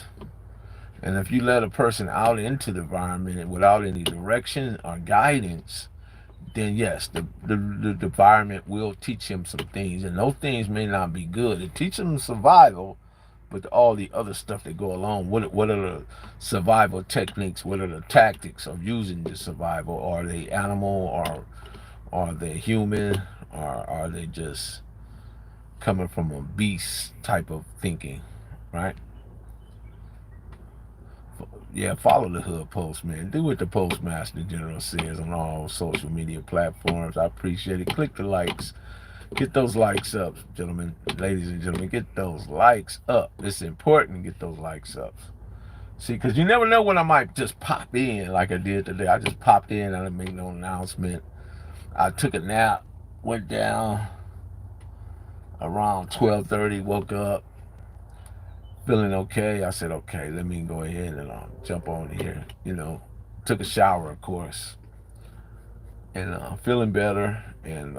and if you let a person out into the environment without any direction or guidance, then yes, the environment will teach him some things, and those things may not be good. It teaches him survival, but all the other stuff that go along. What are the survival techniques? What are the tactics of using the survival? Are they animal, or are they human, or are they just coming from a beast type of thinking, right? Yeah, follow the Hood Post, man. Do what the Postmaster General says on all social media platforms. I appreciate it. Click the likes. Get those likes up, gentlemen, ladies and gentlemen. Get those likes up. It's important to get those likes up. See, because you never know when I might just pop in like I did today. I just popped in. I didn't make no announcement. I took a nap, went down around 12:30, woke up, feeling okay. I said, okay, let me go ahead and jump on here. Took a shower, of course, and feeling better, and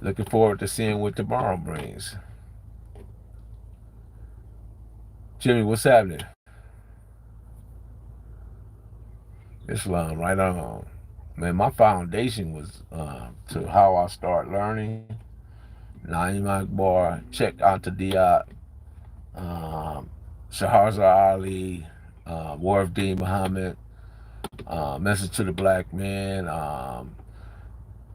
looking forward to seeing what tomorrow brings. Jimmy, what's happening? Islam, right on. Man, my foundation was to how I start learning. Naim Akbar, check out the Diat, Shahrazar Ali, War of Dean Muhammad, Message to the Black Man,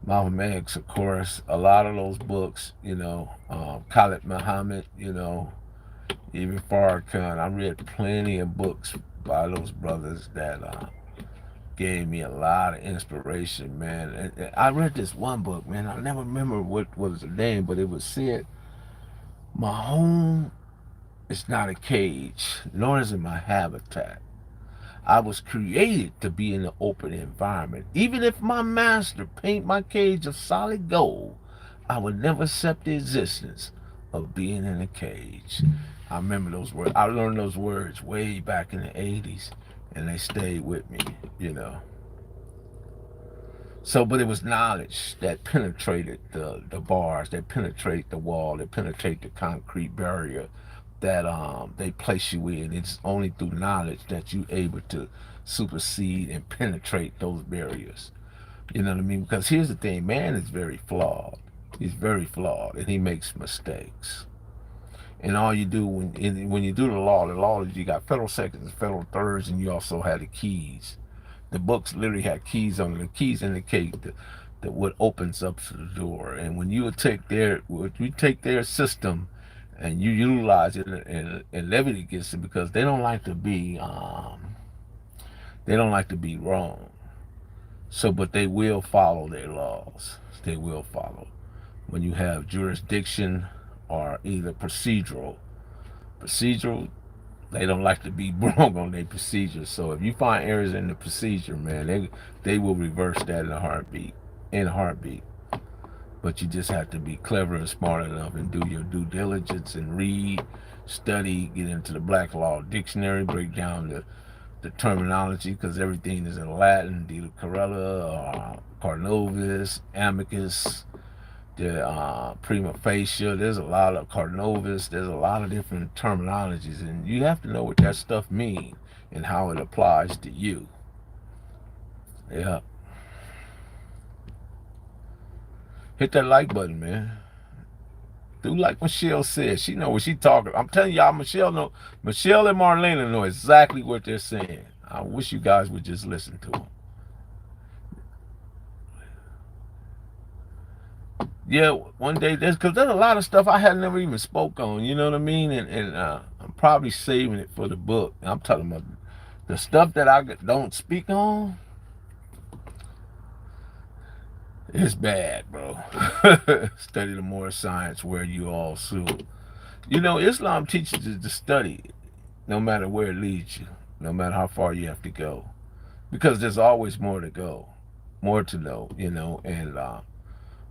Malcolm X, of course. A lot of those books, Khalid Muhammad, even Farrakhan. I read plenty of books by those brothers that gave me a lot of inspiration, man. And I read this one book, man. I never remember what was the name, but it was said, "My home is not a cage, nor is it my habitat. I was created to be in an open environment. Even if my master paint my cage of solid gold, I would never accept the existence of being in a cage." I remember those words. I learned those words way back in the 80s, and they stayed with me. So, but it was knowledge that penetrated the bars, that penetrated the wall, that penetrated the concrete barrier that they place you in. It's only through knowledge that you're able to supersede and penetrate those barriers. You know what I mean? Because here's the thing, man is very flawed. He's very flawed, and he makes mistakes. And all you do when you do the law is you got federal seconds, federal thirds, and you also have the keys. The books literally have keys on them. The keys indicate that what opens up to the door. And when you take their system and you utilize it and levity against it, because they don't like to be wrong. So, but they will follow their laws. They will follow. When you have jurisdiction or either procedural, they don't like to be wrong on their procedures. So if you find errors in the procedure, man, they will reverse that in a heartbeat. But you just have to be clever and smart enough and do your due diligence and read, study, get into the Black Law Dictionary, break down the terminology, because everything is in Latin, De Corella, Carnovis, Amicus, the prima facie. There's a lot of carnovis. There's a lot of different terminologies, and you have to know what that stuff means and how it applies to you. Yeah. Hit that like button, man. Do like Michelle said. She know what she talking. I'm telling y'all, Michelle and Marlena know exactly what they're saying. I wish you guys would just listen to them. Yeah, one day because there's a lot of stuff I had never even spoke on. You know what I mean? And I'm probably saving it for the book. I'm talking about the stuff that I don't speak on. It's bad, bro. Study the more science where you all soon. You know, Islam teaches you to study no matter where it leads you, no matter how far you have to go. Because there's always more to go, more to know, and a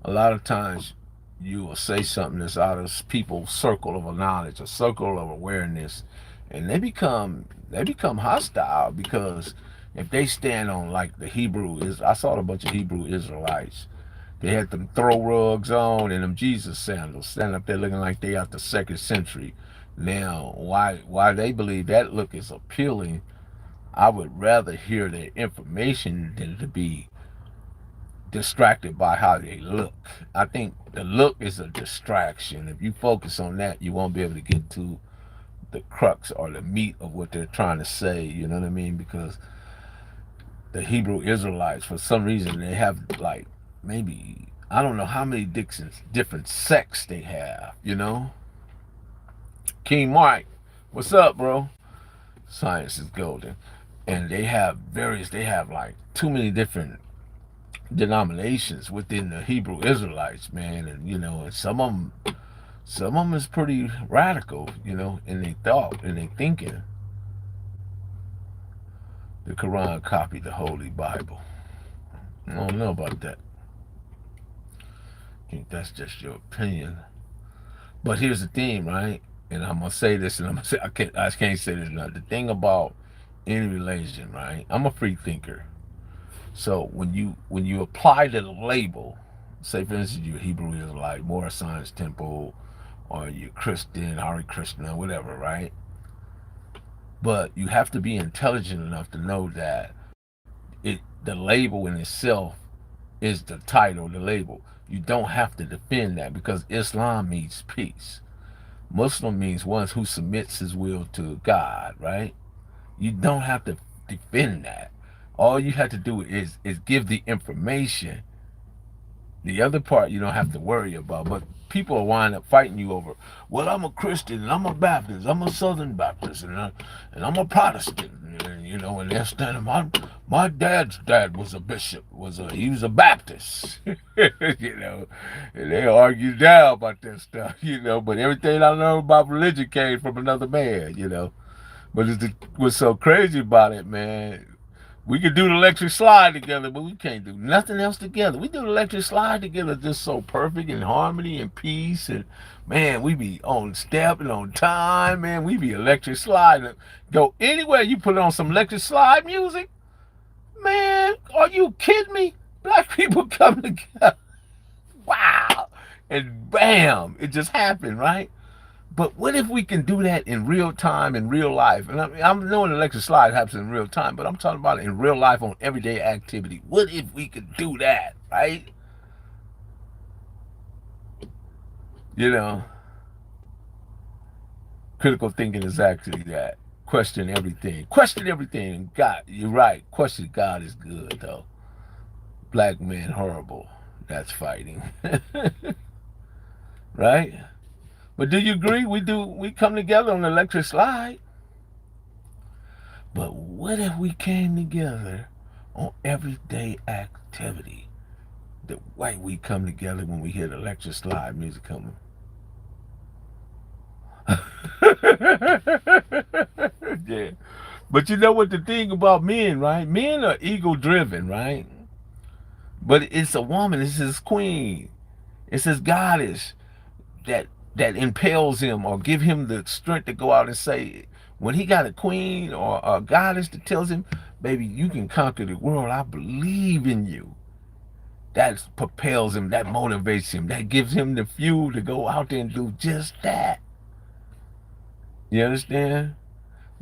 lot of times you will say something that's out of people's circle of knowledge, a circle of awareness, and they become hostile because if they stand on like the Hebrew is I saw a bunch of Hebrew Israelites. They had them throw rugs on and them Jesus sandals, standing up there looking like they out the second century. Now, why they believe that look is appealing, I would rather hear their information than to be distracted by how they look. I think the look is a distraction. If you focus on that, you won't be able to get to the crux or the meat of what they're trying to say. You know what I mean? Because the Hebrew Israelites, for some reason, they have like maybe I don't know how many different sects they have. King Mike, what's up, bro? Science is golden, and they have various. They have like too many different denominations within the Hebrew Israelites, man, and and some of them is pretty radical, in their thought and their thinking. The Quran copied the Holy Bible. I don't know about that. I think that's just your opinion. But here's the thing, right? And I'm gonna say this, and I'm gonna say I can't say this enough. The thing about any religion, right? I'm a free thinker. So when you apply the label, say for instance you're Hebrew Israelite, more Science Temple, or you're Christian, Hare Krishna, whatever, right? But you have to be intelligent enough to know that the label in itself is the title, the label. You don't have to defend that because Islam means peace. Muslim means one who submits his will to God, right? You don't have to defend that. All you have to do is give the information. The other part you don't have to worry about. But people will wind up fighting you over, well, I'm a Christian and I'm a Baptist, I'm a Southern Baptist, and I'm a Protestant. And they're standing, my dad's dad was a bishop, he was a Baptist. And they argue down about that stuff, but everything I know about religion came from another man. But what's so crazy about it, man, we could do the electric slide together, but we can't do nothing else together. We do the electric slide together just so perfect in harmony and peace. And man, we be on step and on time, man. We be electric sliding. Go anywhere you put on some electric slide music, man, are you kidding me? Black people come together. Wow. And bam, it just happened, right? But what if we can do that in real time, in real life? And I'm knowing electric slide happens in real time, but I'm talking about it in real life on everyday activity. What if we could do that, right? You know, critical thinking is actually that. Question everything. Question everything. God, you're right. Question God is good, though. Black man horrible. That's fighting. Right? But do you agree? We come together on the electric slide. But what if we came together on everyday activity? The way we come together when we hear the electric slide music coming. Yeah. But you know what the thing about men, right? Men are ego driven, right? But it's a woman, it's his queen, it's his goddess that impels him or give him the strength to go out and say, when he got a queen or a goddess that tells him, baby, you can conquer the world. I believe in you. that propels him, that motivates him, that gives him the fuel to go out there and do just that. You understand?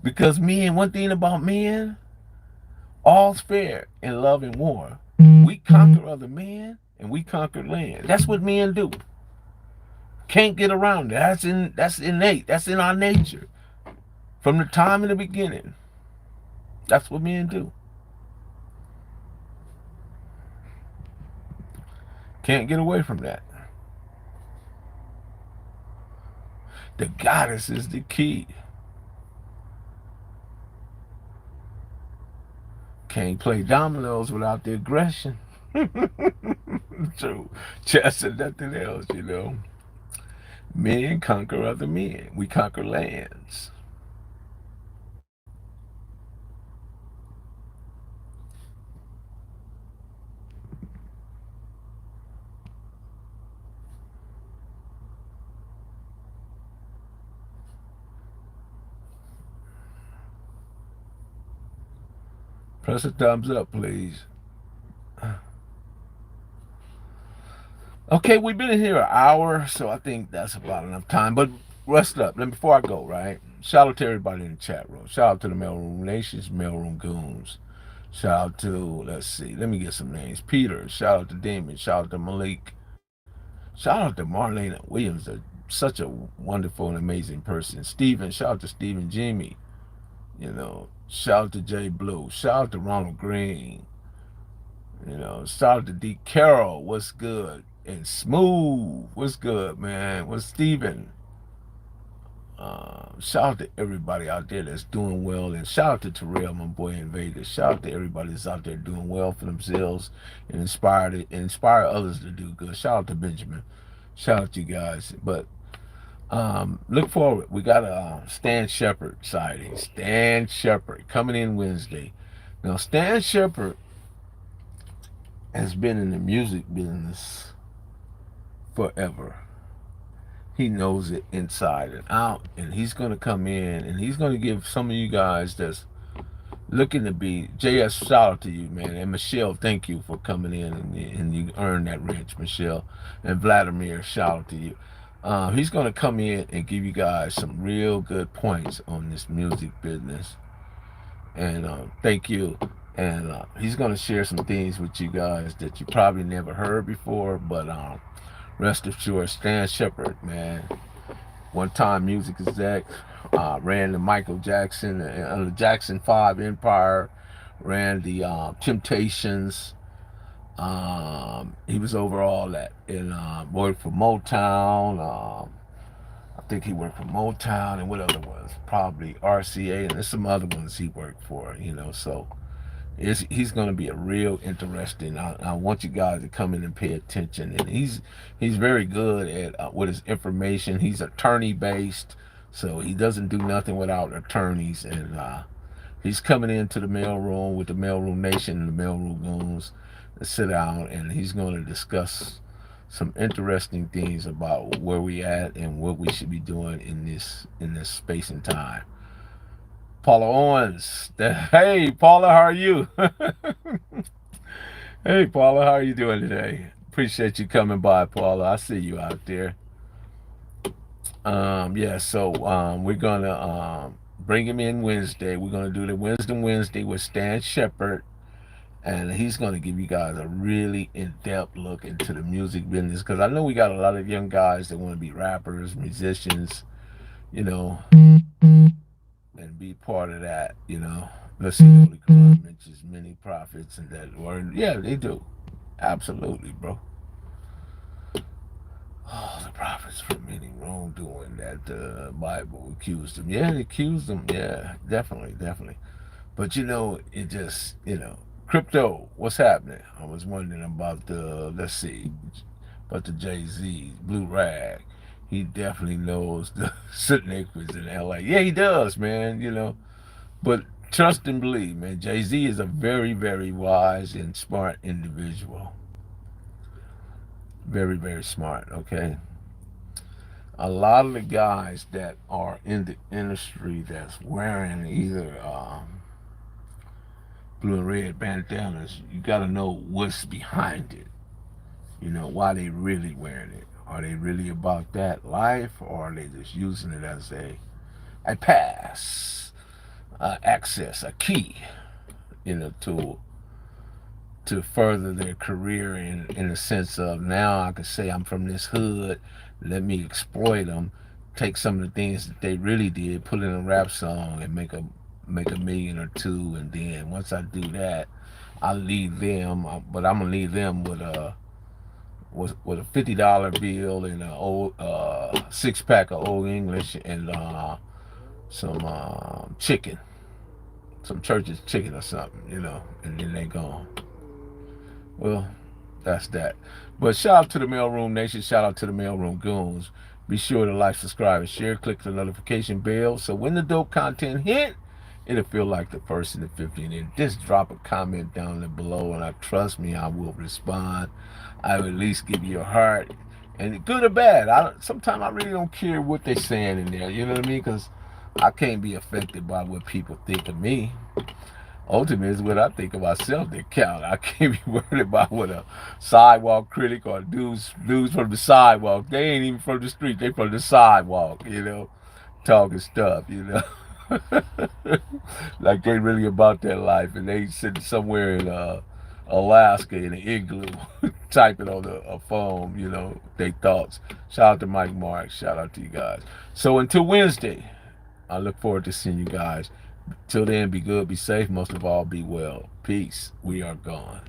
Because men, one thing about men, all's fair in love and war. We conquer other men and we conquer land. That's what men do. Can't get around it. That's innate. That's in our nature. From the time in the beginning. That's what men do. Can't get away from that. The goddess is the key. Can't play dominoes without the aggression. True. Chess and nothing else, you know. Men conquer other men. We conquer lands. Press a thumbs up, please. Okay, we've been in here an hour, so I think that's about enough time. But rest up. Then before I go, right? Shout out to everybody in the chat room. Shout out to the Mailroom Nations, Mailroom Goons. Shout out to, let's see, let me get some names. Peter. Shout out to Damon. Shout out to Malik. Shout out to Marlena Williams, such a wonderful and amazing person. Steven. Shout out to Steven Jimmy. You know, shout out to Z Blue. Shout out to Ronald Green. You know, shout out to D Carroll. What's good? And Smooth. What's good, man? What's Steven? Shout out to everybody out there that's doing well, and shout out to Terrell, my boy Invader. Shout out to everybody that's out there doing well for themselves and inspire others to do good. Shout out to Benjamin. Shout out to you guys. But look forward. We got a Stan Shepard sighting. Stan Shepard coming in Wednesday. Now, Stan Shepard has been in the music business forever. He knows it inside and out, and he's going to come in and he's going to give some of you guys that's looking to be JS. Shout out to you, man. And Michelle, thank you for coming in, and you earned that wrench, Michelle. And Vladimir, shout out to you. He's going to come in and give you guys some real good points on this music business, and thank you. And he's going to share some things with you guys that you probably never heard before, but rest assured, Stan Shepard, man, one-time music exec, ran the Michael Jackson, the Jackson 5 Empire, ran the Temptations. He was over all that, and worked for Motown. I think he worked for Motown, and what other ones? Probably RCA, and there's some other ones he worked for, you know, so he's going to be a real interesting. I want you guys to come in and pay attention. And he's very good at with his information. He's attorney based, so he doesn't do nothing without attorneys. And he's coming into the mailroom with the Mailroom Nation and the Mailroom Goons to sit down, and he's going to discuss some interesting things about where we at and what we should be doing in this space and time. Paula Owens. Hey, Paula, how are you? Hey, Paula, how are you doing today? Appreciate you coming by, Paula. I see you out there. Yeah, so we're going to bring him in Wednesday. We're going to do the Wisdom Wednesday with Stan Shepard, and he's going to give you guys a really in-depth look into the music business, because I know we got a lot of young guys that want to be rappers, musicians, you know, and be part of that, you know. Let's see, Holy Quran mentions many prophets and that word. Yeah, they do. Absolutely, bro. Oh, the prophets from many wrongdoing that the Bible accused them. Yeah, they accused them. Yeah, definitely, definitely. But you know, it just, you know, crypto, what's happening? I was wondering about the, let's see, about the Jay-Z, Blue Rag. He definitely knows the Sitnickers in LA. Yeah, he does, man, you know. But trust and believe, man, Jay-Z is a very, very wise and smart individual. Very, very smart, okay? A lot of the guys that are in the industry that's wearing either blue and red bandanas, you got to know what's behind it. Why they really wearing it? Are they really about that life, or are they just using it as a pass, access, a key, to further their career in the sense of, now I can say I'm from this hood, let me exploit them, take some of the things that they really did, put in a rap song, and make a million or two, and then once I do that, I leave them, but I'm gonna leave them with a $50 bill and a old 6 pack of Old English and some chicken, some church's chicken or something, and then they gone. Well, that's that. But shout out to the Mailroom Nation. Shout out to the Mailroom Goons. Be sure to like, subscribe, and share. Click the notification bell so when the dope content hit, it'll feel like the first in the 15. And just drop a comment down there below, and trust me, I will respond. I will at least give you a heart, and good or bad. Sometimes I really don't care what they're saying in there. You know what I mean? Because I can't be affected by what people think of me. Ultimately, it's what I think of myself that count. I can't be worried about what a sidewalk critic or dudes from the sidewalk. They ain't even from the street. They from the sidewalk, talking stuff. Like they really about their life, and they sitting somewhere in Alaska in an igloo, typing on a phone, their thoughts. Shout out to Mike Mark. Shout out to you guys. So until Wednesday, I look forward to seeing you guys. Till then, be good, be safe, most of all, be well. Peace. We are gone.